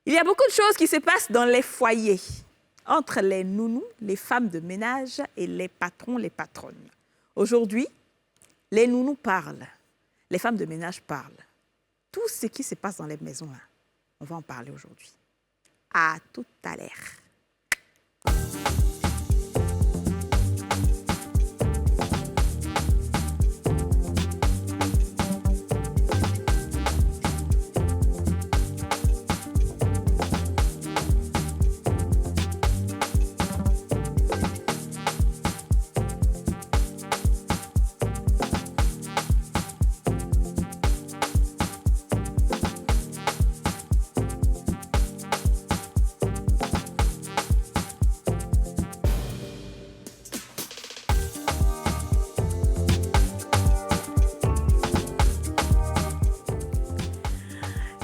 Il y a beaucoup de choses qui se passent dans les foyers, entre les nounous, les femmes de ménage et les patrons, les patronnes. Aujourd'hui, les nounous parlent, les femmes de ménage parlent. Tout ce qui se passe dans les maisons, là, on va en parler aujourd'hui. À tout à l'heure.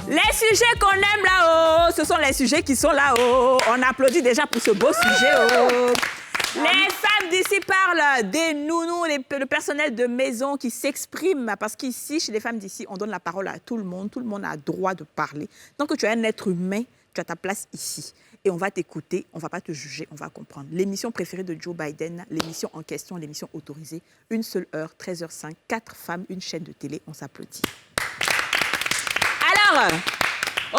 Les sujets qu'on aime là-haut, ce sont les sujets qui sont là-haut. On applaudit déjà pour ce beau sujet. Oh. Les femmes d'ici parlent des nounous, le personnel de maison qui s'exprime. Parce qu'ici, chez les femmes d'ici, on donne la parole à tout le monde. Tout le monde a droit de parler. Tant que tu es un être humain, tu as ta place ici. Et on va t'écouter, on ne va pas te juger, on va comprendre. L'émission préférée de Joe Biden, l'émission en question, l'émission autorisée. Une seule heure, 13h05, 4 femmes, une chaîne de télé. On s'applaudit. Alors,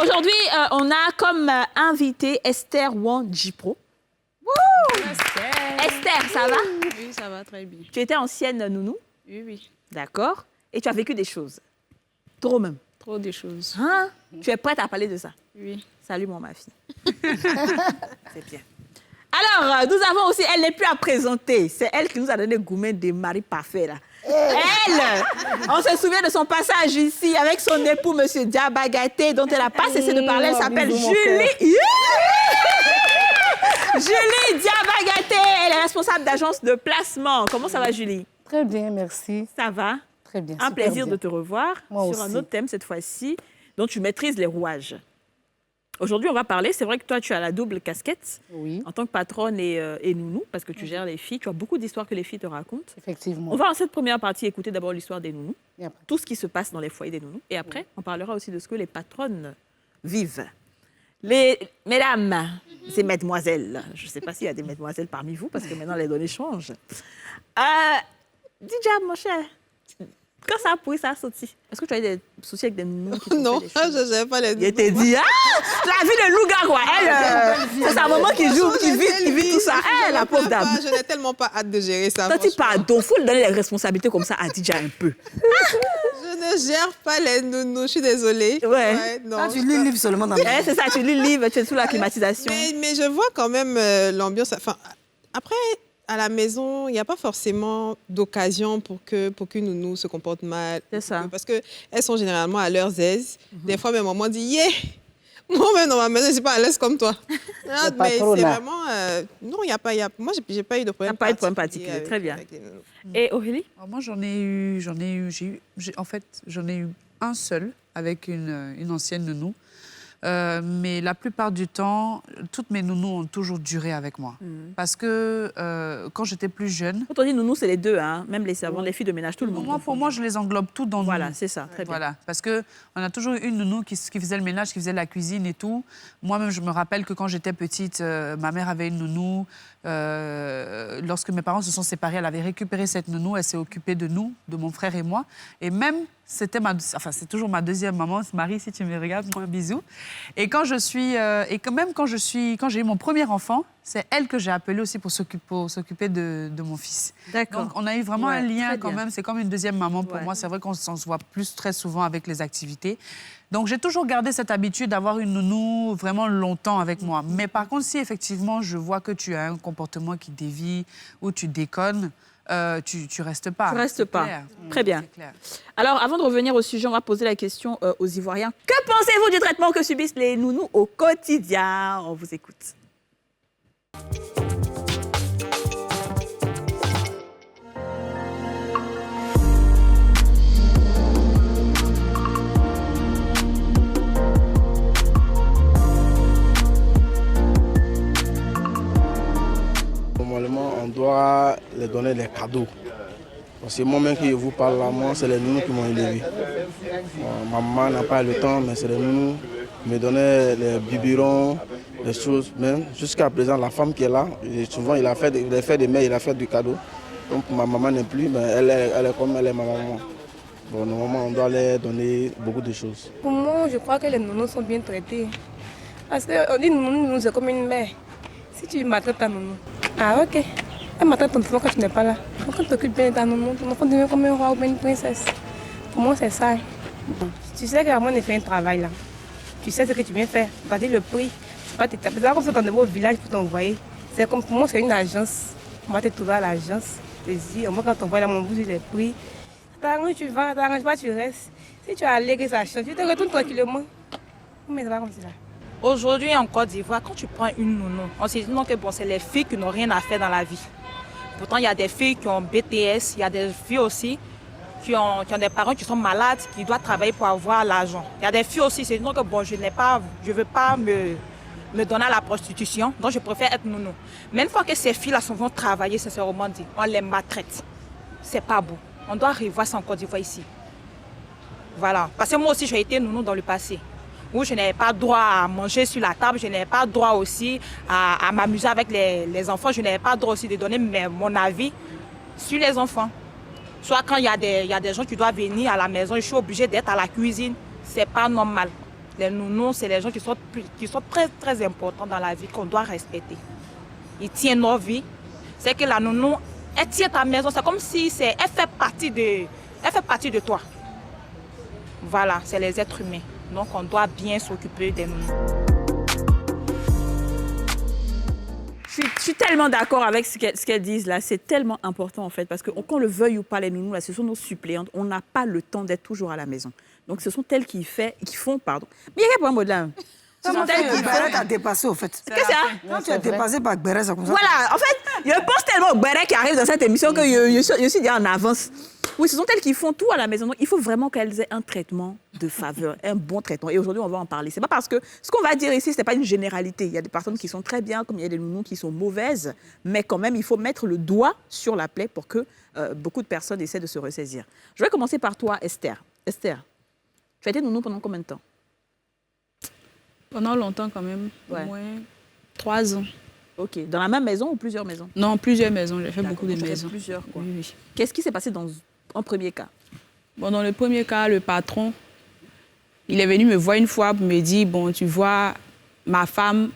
aujourd'hui, on a comme invité Esther Wanjipro. Esther, ça va? Oui, ça va très bien. Tu étais ancienne nounou? Oui, oui. D'accord. Et tu as vécu des choses? Trop même? Trop de choses. Hein? Tu es prête à parler de ça? Oui. Salut, ma fille. C'est bien. Alors, nous avons aussi, elle n'est plus à présenter. C'est elle qui nous a donné gourmet des maris parfaits, là. Elle, on se souvient de son passage ici avec son époux, M. Diabagaté, dont elle n'a pas cessé de parler. Elle s'appelle Julie. Julie Diabagaté, elle est responsable d'agence de placement. Comment ça va, Julie? Très bien, merci. Ça va? Très bien. Un plaisir de te revoir Moi sur aussi. un autre thème cette fois-ci, dont tu maîtrises les rouages. Aujourd'hui, on va parler, c'est vrai que toi, tu as la double casquette Oui, en tant que patronne et nounou, parce que tu gères les filles. Tu as beaucoup d'histoires que les filles te racontent. effectivement. On va, en cette première partie, écouter d'abord l'histoire des nounous, Il y a pas- tout ce qui se passe dans les foyers des nounous. Et après, on parlera aussi de ce que les patronnes vivent. Mesdames et mesdemoiselles, je ne sais pas s'il y a des mesdemoiselles parmi vous, parce que maintenant, les données changent. Dis-moi, mon cher, quand ça a pris, ça a sauté. Est-ce que tu as eu des soucis avec des nounous qui t'ont Non, fait des choses? je ne sais pas les Il était dit, la vie de Louga, quoi. Elle, c'est sa maman qui joue, qui vit tout ça. La pauvre dame. Je n'ai tellement pas hâte de gérer ça. Toi, tu franchement. pardon, il faut lui donner les responsabilités comme ça à Didja un peu. Je ne gère pas les nounous, je suis désolée. Ouais. Non, Ah, tu lis le livre seulement dans le Eh, c'est ça, tu lis le livre, tu es sous la climatisation. mais je vois quand même l'ambiance. Enfin, après, à la maison, il n'y a pas forcément d'occasion pour qu'une nounou se comporte mal. C'est ça. Parce qu'elles sont généralement à leur aise. Des fois, mes mamans disent, yeah! Moi-même, dans ma maison, je ne suis pas à l'aise comme toi. Ah, mais c'est patronat. vraiment... non, il n'y a pas... moi, je n'ai pas eu de problème T'as pas eu de problème particulier, très bien. avec les nounous. Et Aurélie? Alors moi, j'en ai eu un seul avec une ancienne nounou. Mais la plupart du temps, toutes mes nounous ont toujours duré avec moi. Parce que quand j'étais plus jeune, Quand on dit nounou, c'est les deux, hein? Même les servantes, les filles de ménage, tout le monde. pour moi, je les englobe toutes dans Voilà, nounou. c'est ça, très bien. Voilà, parce qu'on a toujours eu une nounou qui faisait le ménage, qui faisait la cuisine et tout. Moi-même, je me rappelle que quand j'étais petite, ma mère avait une nounou. Lorsque mes parents se sont séparés, elle avait récupéré cette nounou. Elle s'est occupée de nous, de mon frère et moi. Et même, c'est toujours ma deuxième maman. Marie, si tu me regardes, moi, un bisou. Et quand j'ai eu mon premier enfant, c'est elle que j'ai appelée aussi pour s'occuper de mon fils. D'accord. Donc, on a eu vraiment Ouais, un lien très quand bien. même. C'est comme une deuxième maman pour Ouais. moi. C'est vrai qu'on se voit très souvent avec les activités. Donc, j'ai toujours gardé cette habitude d'avoir une nounou vraiment longtemps avec moi. Mais par contre, si effectivement, je vois que tu as un comportement qui dévie ou tu déconnes, tu restes pas. Tu restes C'est pas. clair. Très bien. C'est clair. Alors, avant de revenir au sujet, on va poser la question aux Ivoiriens. Que pensez-vous du traitement que subissent les nounous au quotidien? On vous écoute. Normalement, on doit les donner des cadeaux. Parce que moi-même qui vous parle là, moi, c'est les nounous qui m'ont élevé. Ma maman n'a pas le temps, mais c'est les nounous me donnait les biberons, les choses. Même jusqu'à présent, la femme qui est là, et souvent il a fait des mets, il a fait du cadeau. Donc ma maman n'est plus, mais elle est comme elle est ma maman. Bon, normalement, on doit leur donner beaucoup de choses. Pour moi, je crois que les nounous sont bien traités. Parce qu'on dit nounou, c'est comme une mère. Si tu maltraites ta nounou, ah ok, elle maltraite ton enfant quand tu n'es pas là. Quand tu t'occupes bien de ta nounou, ton enfant devient comme un roi ou bien une princesse. Pour moi, c'est ça. Tu sais qu'avant de faire un travail là, tu sais ce que tu viens faire. Regardez le prix. C'est pas t'établir. C'est comme ça qu'on est au village pour t'envoyer. C'est comme pour moi, c'est une agence. On va te trouver à l'agence. Tu te dis, moi, quand on voit là, mon bout, les prix. T'arranges, tu vas, t'arranges pas, tu restes. Si tu as allé ça change, tu te retournes tranquillement. Mais ça va comme ça. Aujourd'hui en Côte d'Ivoire, quand tu prends une nounou, on se dit non que bon, c'est les filles qui n'ont rien à faire dans la vie. Pourtant, il y a des filles qui ont BTS, il y a des filles aussi qui ont des parents qui sont malades, qui doivent travailler pour avoir l'argent. Il y a des filles aussi, c'est non que bon, je ne veux pas me donner à la prostitution, donc je préfère être nounou. Mais une fois que ces filles-là vont travailler, sincèrement dit, on les maltraite. C'est pas beau. On doit revoir ça en Côte d'Ivoire ici. Voilà. Parce que moi aussi, j'ai été nounou dans le passé. Où je n'avais pas droit à manger sur la table, je n'avais pas droit aussi à m'amuser avec les enfants, je n'avais pas droit aussi de donner mon avis sur les enfants. Soit quand il y a des gens qui doivent venir à la maison, je suis obligée d'être à la cuisine. C'est pas normal. Les nounous, c'est les gens qui sont très, très importants dans la vie, qu'on doit respecter. Ils tiennent nos vies. C'est que la nounou, elle tient ta maison, c'est comme si elle fait partie de toi. Voilà, c'est les êtres humains. Donc on doit bien s'occuper des nounous. Je suis tellement d'accord avec ce qu'elles disent là. C'est tellement important en fait parce que qu'on le veuille ou pas, les nounous là, ce sont nos suppléantes. On n'a pas le temps d'être toujours à la maison. Donc ce sont elles qui font. Mais il y a quel problème là? Gberet a dépassé, au fait. Qu'est-ce que c'est? Quand tu es dépassé par Gberet, ça comme ça. Voilà, en fait, je pense tellement au Gberet qui arrive dans cette émission que je suis déjà en avance. Oui, ce sont elles qui font tout à la maison. Donc, il faut vraiment qu'elles aient un traitement de faveur, un bon traitement. Et aujourd'hui, on va en parler. C'est pas parce que ce qu'on va dire ici, c'est pas une généralité. Il y a des personnes qui sont très bien, comme il y a des nounous qui sont mauvaises. Mais quand même, il faut mettre le doigt sur la plaie pour que beaucoup de personnes essaient de se ressaisir. Je vais commencer par toi, Esther. Esther, tu as été nounou pendant combien de temps? Pendant longtemps quand même, Ouais. au moins 3 ans. Ok. Dans la même maison ou plusieurs maisons? Non, plusieurs maisons, j'ai fait D'accord, beaucoup de tu as fait maisons. plusieurs, quoi. Oui, oui. Qu'est-ce qui s'est passé en premier cas? Bon, dans le premier cas, le patron, il est venu me voir une fois pour me dire, bon, tu vois, ma femme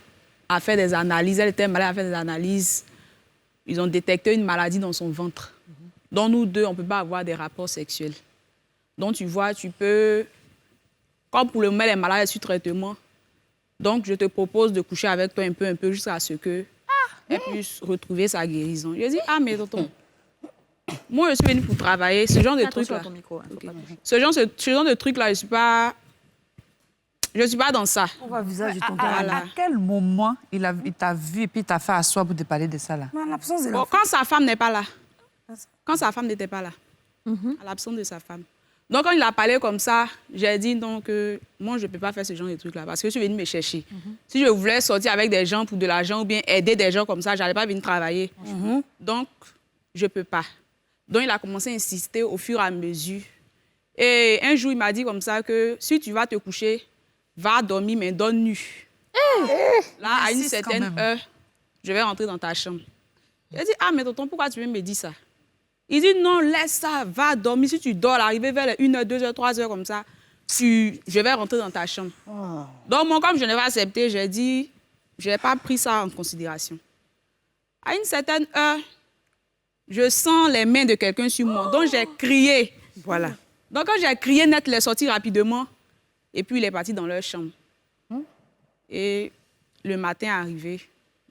a fait des analyses, elle était malade, elle a fait des analyses. Ils ont détecté une maladie dans son ventre. Donc nous deux, on ne peut pas avoir des rapports sexuels. Donc tu vois, tu peux, comme pour le moment, elle est malade, elle est sur traitement. Donc je te propose de coucher avec toi un peu, jusqu'à ce qu'elle puisse retrouver sa guérison. Je dis, ah mais tonton, moi je suis venue pour travailler, ce genre de Attention truc-là. à ton micro, hein, faut pas toucher. Ce genre de truc-là, je ne suis pas dans ça. On voit le visage de ton À quel moment il t'a vu et puis il t'a fait asseoir pour te parler de ça là? L'absence de Bon, la quand sa femme n'est pas là, quand sa femme n'était pas là, à l'absence de sa femme. Donc, quand il a parlé comme ça, j'ai dit donc, moi, je ne peux pas faire ce genre de truc-là parce que je suis venue me chercher. Si je voulais sortir avec des gens pour de l'argent ou bien aider des gens comme ça, je n'allais pas venir travailler. Donc, je ne peux pas. Donc, il a commencé à insister au fur et à mesure. Et un jour, il m'a dit comme ça que si tu vas te coucher, va dormir, mais dors nu. Là, à une Insiste quand certaine même. heure, je vais rentrer dans ta chambre. J'ai dit, ah, mais tonton, pourquoi tu veux me dire ça? Il dit, non, laisse ça, va dormir. Si tu dors, arriver vers les 1h, 2h, 3h comme ça, je vais rentrer dans ta chambre. Donc, moi, comme je n'ai pas accepté, j'ai dit, je n'ai pas pris ça en considération. À une certaine heure, je sens les mains de quelqu'un sur moi. Donc, j'ai crié. Voilà. Donc, quand j'ai crié, Net est sorti rapidement. Et puis, il est parti dans leur chambre. Et le matin est arrivé.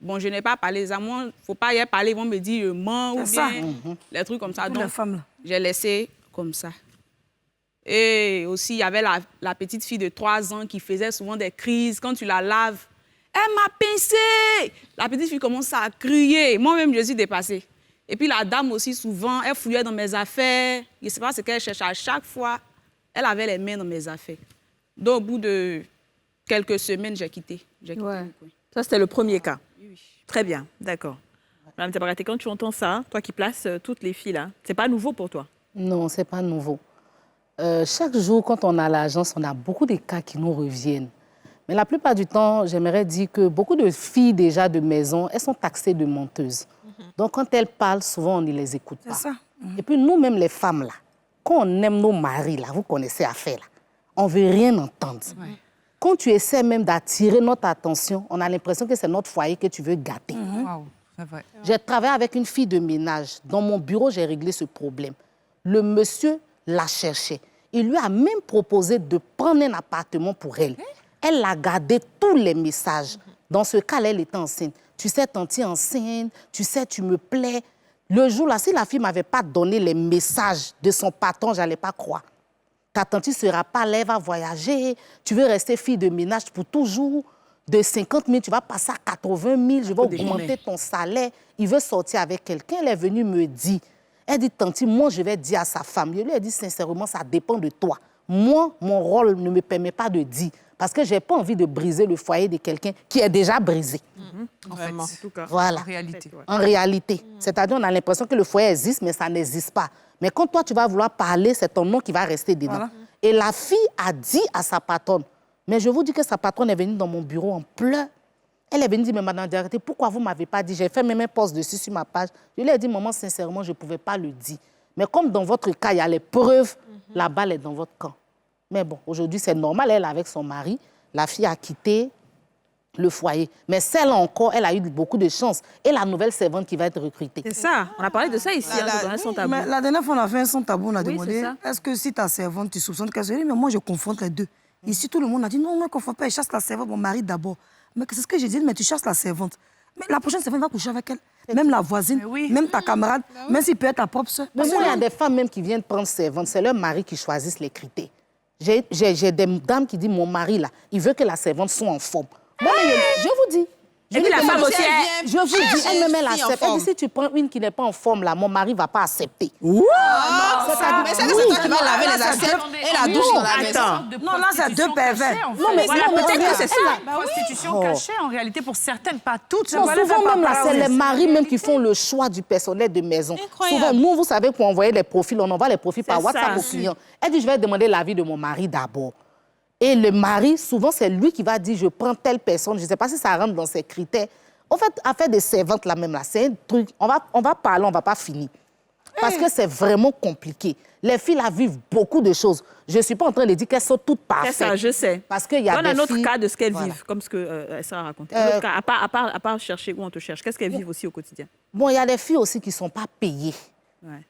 Bon, je n'ai pas parlé. Moi, il ne faut pas y parler. Ils vont me dire, je mens ou C'est ça. bien les trucs comme ça. la Donc, femme là. j'ai laissé comme ça. Et aussi, il y avait la petite fille de 3 ans qui faisait souvent des crises. Quand tu la laves, elle m'a pincé. La petite fille commence à crier. Moi-même, je suis dépassée. Et puis la dame aussi, souvent, elle fouillait dans mes affaires. Je ne sais pas ce qu'elle cherchait. À chaque fois, elle avait les mains dans mes affaires. Donc, au bout de quelques semaines, j'ai quitté. J'ai quitté Ouais. le coin. Ça, c'était le premier cas. Très bien, d'accord. Madame Tabarate, quand tu entends ça, toi qui places toutes les filles là, c'est pas nouveau pour toi? Non, ce n'est pas nouveau. Chaque jour, quand on a l'agence, on a beaucoup de cas qui nous reviennent. Mais la plupart du temps, j'aimerais dire que beaucoup de filles déjà de maison, elles sont taxées de menteuses. Donc, quand elles parlent, souvent, on ne les écoute pas. C'est ça. Et puis, nous-mêmes, les femmes, là, quand on aime nos maris, là, vous connaissez affaire, là, on ne veut rien entendre. Quand tu essaies même d'attirer notre attention, on a l'impression que c'est notre foyer que tu veux gâter. Wow, c'est vrai. J'ai travaillé avec une fille de ménage. Dans mon bureau, j'ai réglé ce problème. Le monsieur la cherchait. Il lui a même proposé de prendre un appartement pour elle. Elle a gardé tous les messages. Dans ce cas, elle était enceinte. Tu sais, tanti enceinte, tu sais, tu me plais. Le jour-là, si la fille ne m'avait pas donné les messages de son patron, je n'allais pas croire. Ta tante ne sera pas là, elle va voyager. Tu veux rester fille de ménage pour toujours. De 50 000, tu vas passer à 80 000. Je vais augmenter ton salaire. Il veut sortir avec quelqu'un. Elle est venue me dire. Elle dit, tante, moi, je vais dire à sa femme. Je lui ai dit, sincèrement, ça dépend de toi. Moi, mon rôle ne me permet pas de dire. Parce que je n'ai pas envie de briser le foyer de quelqu'un qui est déjà brisé. Vraiment. En tout cas, voilà. En réalité. En réalité. C'est-à-dire, on a l'impression que le foyer existe, mais ça n'existe pas. Mais quand toi, tu vas vouloir parler, c'est ton nom qui va rester dedans. Voilà. Et la fille a dit à sa patronne, mais je vous dis que sa patronne est venue dans mon bureau en pleurs. Elle est venue dire, mais madame Diarraté, pourquoi vous ne m'avez pas dit? J'ai fait même un post dessus sur ma page. Je lui ai dit, maman, sincèrement, je ne pouvais pas le dire. Mais comme dans votre cas, il y a les preuves, la balle est dans votre camp. Mais bon, aujourd'hui, c'est normal, elle est avec son mari. La fille a quitté le foyer. Mais celle encore, elle a eu beaucoup de chance. Et la nouvelle servante qui va être recrutée. C'est ça. On a parlé de ça ici, dans un son tabou. Mais la dernière fois, on a fait un son tabou, on a demandé, est-ce que si ta servante, tu soupçonnes qu'elle se dit, mais moi, je confronte les deux. Ici, tout le monde a dit, non, ne confronte pas, je chasse la servante, mon mari d'abord. Mais c'est ce que j'ai dit, mais tu chasses la servante. Mais la prochaine servante va coucher avec elle. Même la voisine, même ta camarade, même s'il peut être ta propre soeur. Mais moi, il y a des femmes même qui viennent prendre servante. C'est leur mari qui choisissent les critères. J'ai des dames qui disent, mon mari, là, il veut que la servante soit en forme. Moi, je vous dis. Et puis la femme aussi, je vous dis, elle-même, elle accepte. Elle dit, si tu prends une qui n'est pas en forme, là, mon mari ne va pas accepter. Mais c'est que c'est toi qui vas laver les assiettes et la douche dans la maison. Non, là, c'est deux pervers. Non, mais peut-être que c'est ça. Prostitution cachée, en réalité, pour certaines, pas toutes. Non, souvent, même là, c'est les maris même qui font le choix du personnel de maison. Souvent, nous, vous savez, pour envoyer les profils, on envoie les profils par WhatsApp aux clients. Elle dit, je vais demander l'avis de mon mari d'abord. Et le mari, souvent, c'est lui qui va dire, je prends telle personne. Je ne sais pas si ça rentre dans ses critères. En fait, affaire des servantes, là même, là, c'est un truc, on va parler, on ne va pas finir. Parce que c'est vraiment compliqué. Les filles, là, vivent beaucoup de choses. Je ne suis pas en train de dire qu'elles sont toutes parfaites. C'est ça, je sais. Parce qu'il y a des un autre filles... cas de ce qu'elles vivent, comme ce que Sarah a raconté. Un autre cas, à part chercher où on te cherche, qu'est-ce qu'elles vivent aussi au quotidien? Bon, il y a des filles aussi qui ne sont pas payées. Ouais.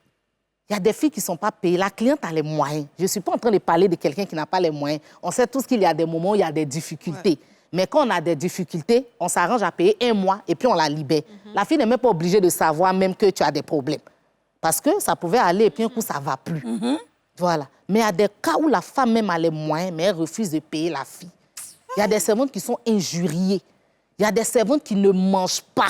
Il y a des filles qui ne sont pas payées. La cliente a les moyens. Je ne suis pas en train de parler de quelqu'un qui n'a pas les moyens. On sait tous qu'il y a des moments où il y a des difficultés. Ouais. Mais quand on a des difficultés, on s'arrange à payer un mois et puis on la libère. La fille n'est même pas obligée de savoir même que tu as des problèmes. Parce que ça pouvait aller et puis un coup, ça ne va plus. Voilà. Mais il y a des cas où la femme même a les moyens, mais elle refuse de payer la fille. Il y a des servantes qui sont injuriées. Il y a des servantes qui ne mangent pas.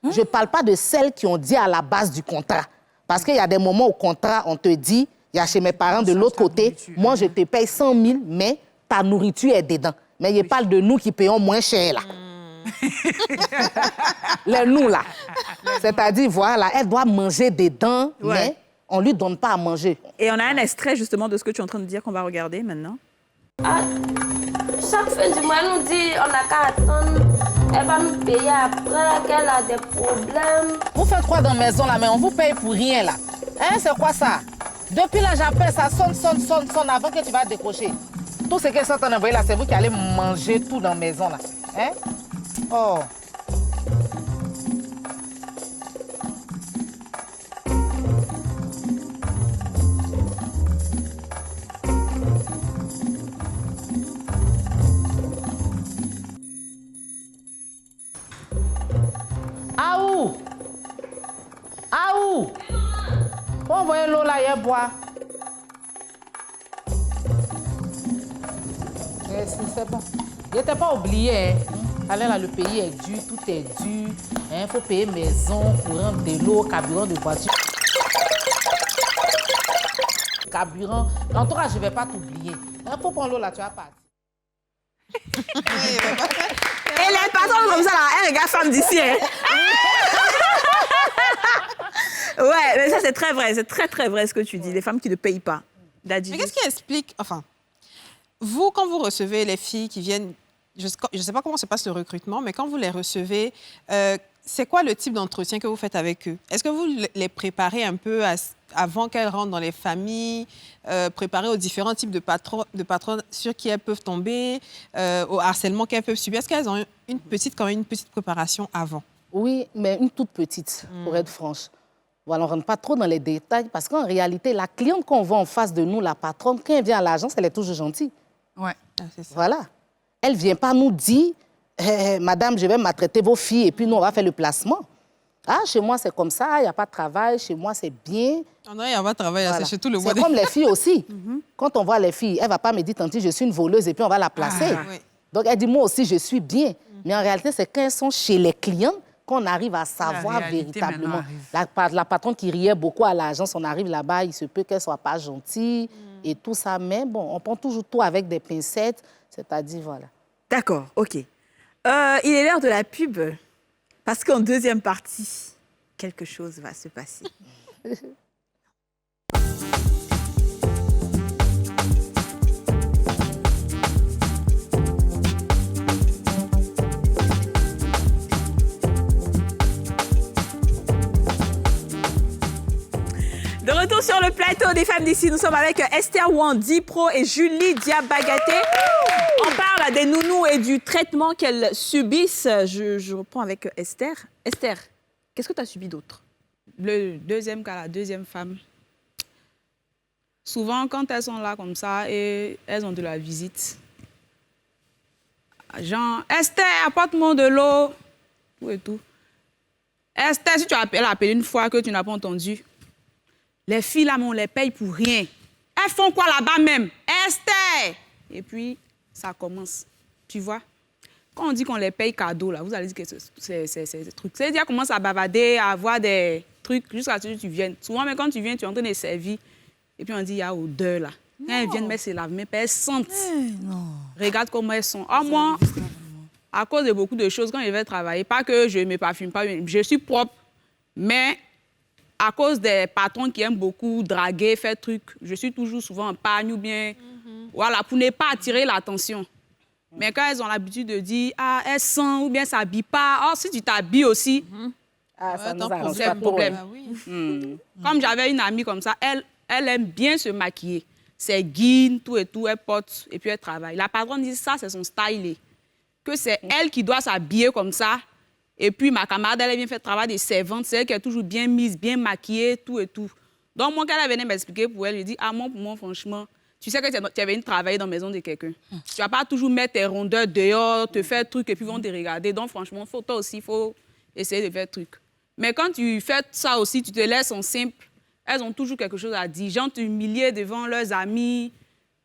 Je ne parle pas de celles qui ont dit à la base du contrat. Parce qu'il y a des moments au contrat, on te dit, il y a chez mes parents de l'autre côté, moi je te paye 100 000, mais ta nourriture est dedans. Mais il parle de nous qui payons moins cher là. Les nous là. C'est-à-dire, voilà, elle doit manger dedans, mais on ne lui donne pas à manger. Et on a un extrait justement de ce que tu es en train de dire qu'on va regarder maintenant. Chaque fin du mois, elle nous dit on n'a qu'à attendre. Elle va nous payer après, qu'elle a des problèmes. Vous faites quoi dans la maison là, mais on vous paye pour rien là. Hein, c'est quoi ça? Depuis là, j'appelle, ça sonne avant que tu vas décrocher. Tout ce qu'elles sont en train d'envoyer là, c'est vous qui allez manger tout dans la maison là. Hein? Oh. Aou! Aou! Bon, envoyer l'eau là, il boire. C'est bon. Je n'étais pas oublié. Hein. Allez là, le pays est dur, tout est dur. Il faut payer maison, courant de l'eau, carburant de voiture. Carburant. En tout cas, je ne vais pas t'oublier. Il faut prendre l'eau là, tu vas partir. Et les patrons comme ça, là, elle regarde femme d'ici. Hein. Ouais, mais ça, c'est très vrai. C'est très, très vrai ce que tu dis. Les femmes qui ne payent pas. Mais qu'est-ce qui explique... Enfin, vous, quand vous recevez les filles qui viennent je ne sais pas comment se passe le recrutement, mais quand vous les recevez, c'est quoi le type d'entretien que vous faites avec eux? Est-ce que vous les préparez un peu avant qu'elles rentrent dans les familles, préparées aux différents types de patrons sur qui elles peuvent tomber, au harcèlement qu'elles peuvent subir? Est-ce qu'elles ont une petite préparation avant? Oui, mais une toute petite, pour être franche. Voilà, on ne rentre pas trop dans les détails parce qu'en réalité, la cliente qu'on voit en face de nous, la patronne, quand elle vient à l'agence, elle est toujours gentille. Ouais. C'est ça. Voilà. Elle ne vient pas nous dire, madame, je vais maltraiter vos filles et puis nous, on va faire le placement. Ah, chez moi, c'est comme ça, il n'y a pas de travail, chez moi, c'est bien. Non, il n'y a pas de travail, Voilà. c'est chez tout le monde. C'est comme les filles aussi. Quand on voit les filles, elle ne va pas me dire, tanti, je suis une voleuse et puis on va la placer. Oui. Donc, elle dit, moi aussi, je suis bien. Mais en réalité, c'est quand elles sont chez les clients qu'on arrive à savoir réalité véritablement. maintenant La patronne qui riait beaucoup à l'agence, on arrive là-bas, il se peut qu'elle ne soit pas gentille et tout ça. Mais bon, on prend toujours tout avec des pincettes, c'est-à-dire, voilà. D'accord, OK. Il est l'heure de la pub, parce qu'en deuxième partie, quelque chose va se passer. De retour sur le plateau des femmes d'ici, nous sommes avec Esther Wandipro et Julie Diabagaté. On parle des nounous et du traitement qu'elles subissent. Je reprends avec Esther. Esther, qu'est-ce que tu as subi d'autre? Le deuxième cas, la deuxième femme. Souvent, quand elles sont là comme ça et elles ont de la visite, genre, Esther, apporte-moi de l'eau. Tout et tout. Esther, si tu appelles une fois que tu n'as pas entendu, les filles là, on les paye pour rien. Elles font quoi là-bas même? Esther! Et puis, ça commence. Tu vois? Quand on dit qu'on les paye cadeau, là, vous allez dire que c'est truc. C'est-à-dire qu'elles commencent à bavader, à avoir des trucs jusqu'à ce que tu viennes. Souvent, même quand tu viens, tu es en train de servir. Et puis on dit, il y a odeur là. Quand elles viennent, mais c'est la même, elles sentent. Non. Regarde comment elles sont. Ah, moi, à cause de beaucoup de choses, quand je vais travailler, pas que je ne me parfume pas, je suis propre, mais à cause des patrons qui aiment beaucoup draguer, faire trucs, je suis toujours souvent en pagne ou bien, voilà, pour ne pas attirer l'attention. Mais quand elles ont l'habitude de dire, ah, elles sentent ou bien ça s'habille pas, oh, si tu t'habilles aussi, Ça nous donc, arrange c'est pas un trop, problème. hein. oui. Comme j'avais une amie comme ça, elle aime bien se maquiller. C'est guine, tout et tout, elle porte et puis elle travaille. La patronne dit ça, c'est son style. Que c'est elle qui doit s'habiller comme ça. Et puis ma camarade, elle vient faire le travail de servante. C'est elle qui est toujours bien mise, bien maquillée, tout et tout. Donc moi, quand elle venait m'expliquer pour elle, je dis, ah moi, pour moi, franchement, tu sais que tu avais une travailler dans la maison de quelqu'un. Tu vas pas toujours mettre tes rondeurs dehors, te faire truc et puis vont te regarder. Donc franchement, toi aussi, il faut essayer de faire truc. Mais quand tu fais ça aussi, tu te laisses en simple, elles ont toujours quelque chose à dire. Genre, t'humilier devant leurs amis.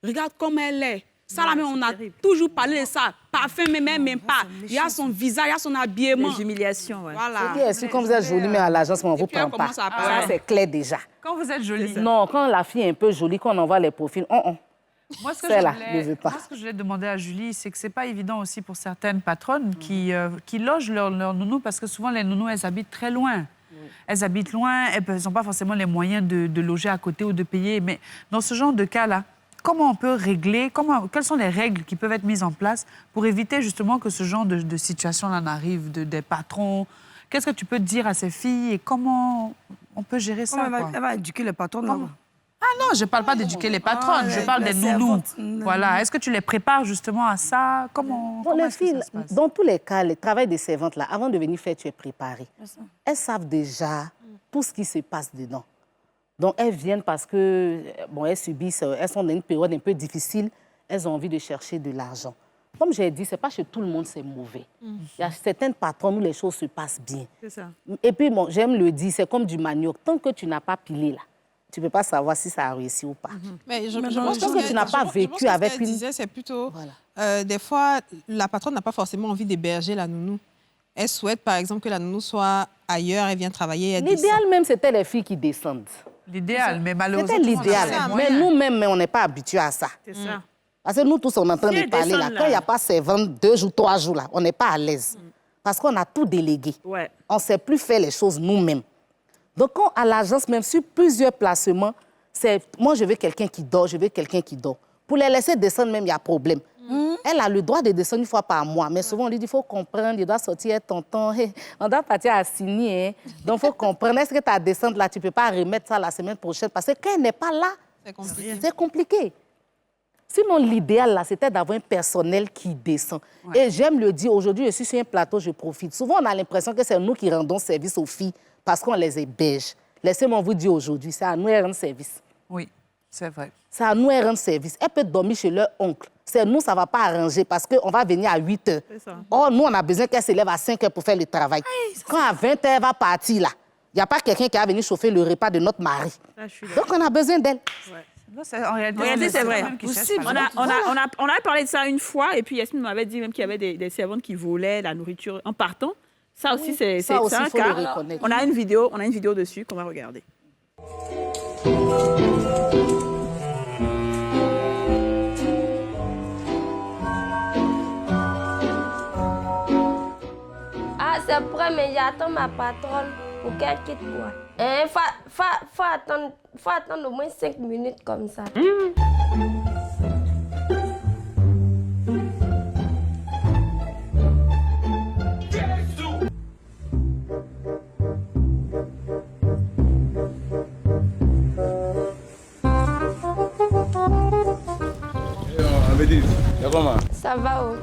Regarde comme elle est. Ça, là, mais on a toujours parlé de ça. Parfum, mais même pas. Il y a son visage, il y a son habillement. Les humiliations, ouais. Voilà. Bien sûr, quand vous êtes jolie, mais à l'agence, on ne vous puis, elle prend pas. commence à parler. Ça, c'est clair déjà. Quand vous êtes jolie. Non, quand la fille est un peu jolie, quand on envoie les profils, Moi, ce que Celle-là, je ne veut pas. moi, ce que je voulais demander à Julie, c'est que c'est pas évident aussi pour certaines patronnes qui logent leurs nounous parce que souvent, les nounous, elles habitent très loin. Elles habitent loin, elles n'ont pas forcément les moyens de loger à côté ou de payer. Mais dans ce genre de cas-là, comment on peut régler, quelles sont les règles qui peuvent être mises en place pour éviter justement que ce genre de situation-là n'arrive, des patrons? Qu'est-ce que tu peux dire à ces filles et comment on peut gérer ça? Elle va éduquer les patrons là-bas. Ah non, je ne parle pas d'éduquer les patronnes, je parle des nounous. Voilà. Est-ce que tu les prépares justement à ça? Comment les est-ce que filles, ça se passe? dans tous les cas, le travail des servantes, là, avant de venir faire, tu es préparée. Elles savent déjà tout ce qui se passe dedans. Donc, elles viennent parce que, bon, elles subissent, elles sont dans une période un peu difficile, elles ont envie de chercher de l'argent. Comme j'ai dit, ce n'est pas chez tout le monde c'est mauvais. Il y a certains patrons où les choses se passent bien. C'est ça. Et puis, bon, j'aime le dire, c'est comme du manioc. Tant que tu n'as pas pilé, là, tu ne peux pas savoir si ça a réussi ou pas. Mais je pense que tu n'as pas vécu avec une... disait, c'est plutôt... des fois, la patronne n'a pas forcément envie d'héberger la nounou. Elle souhaite, par exemple, que la nounou soit ailleurs, elle vient travailler, elle descend. L'idéal même, c'était les filles qui descendent. L'idéal, mais malheureusement... C'était l'idéal. Mais nous-mêmes, on n'est pas habitués à ça. C'est ça. Parce que nous tous, on est en train de parler là. Quand il n'y a pas servante 2 jours, 3 jours, là, on n'est pas à l'aise. Parce qu'on a tout délégué. Ouais. On ne sait plus faire les choses nous-mêmes. Donc, quand à l'agence, même sur plusieurs placements, c'est moi, je veux quelqu'un qui dort, je veux quelqu'un qui dort. Pour les laisser descendre, même, il y a problème. Elle a le droit de descendre une fois par mois. Mais souvent, on lui dit, il faut comprendre, il doit sortir tonton. On doit partir à signer. Donc, il faut comprendre. Est-ce que ta descente là, tu ne peux pas remettre ça la semaine prochaine? Parce que quand elle n'est pas là, c'est compliqué. Sinon, l'idéal, là, c'était d'avoir un personnel qui descend. Ouais. Et j'aime le dire, aujourd'hui, je suis sur un plateau, je profite. Souvent, on a l'impression que c'est nous qui rendons service aux filles parce qu'on les héberge. Laissez-moi vous dire aujourd'hui, c'est à nous de rendre service. Oui, c'est vrai. C'est à nous de rendre service. Elle peut dormir chez leur oncle. C'est nous, ça ne va pas arranger parce qu'on va venir à 8 h. Or, nous, on a besoin qu'elle se lève à 5 h pour faire le travail. Quand à 20 h, elle va partir, là, il n'y a pas quelqu'un qui va venir chauffer le repas de notre mari. Donc, on a besoin d'elle. Ouais. En réalité, c'est vrai. On a parlé de ça une fois, et puis Yasmine m'avait dit même qu'il y avait des servantes qui volaient la nourriture en partant. Ça aussi, c'est un cas. On a une vidéo dessus qu'on va regarder. Ah, c'est prêt, mais j'attends ma patronne pour qu'elle quitte quoi. Faut attendre au moins 5 minutes comme ça. Ça va, oh.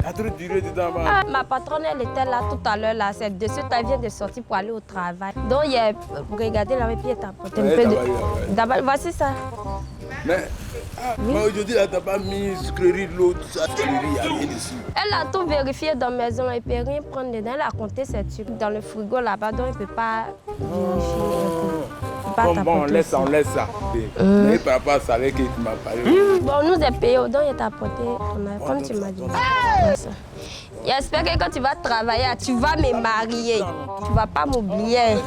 Ma patronne, elle était là tout à l'heure, là. C'est de suite, elle vient de sortir pour aller au travail. Donc, il y a... Regardez là, et puis elle t'a apporté un peu de... D'abord, voici ça. Mais aujourd'hui, elle t'a pas mis sucrerie, l'eau, tout ça, sucrerie, il n'y a rien ici. Elle a tout vérifié dans la maison, elle ne peut rien prendre dedans. Elle a compté ses trucs dans le frigo là-bas, donc elle ne peut pas vérifier. Bon, on laisse ça. Mais par rapport à ça, avec qui tu m'as parlé. Bon, nous sommes payés, donc il t'a apporté, comme tu m'as dit. J'espère que quand tu vas travailler, tu vas me marier. Tu ne vas pas m'oublier.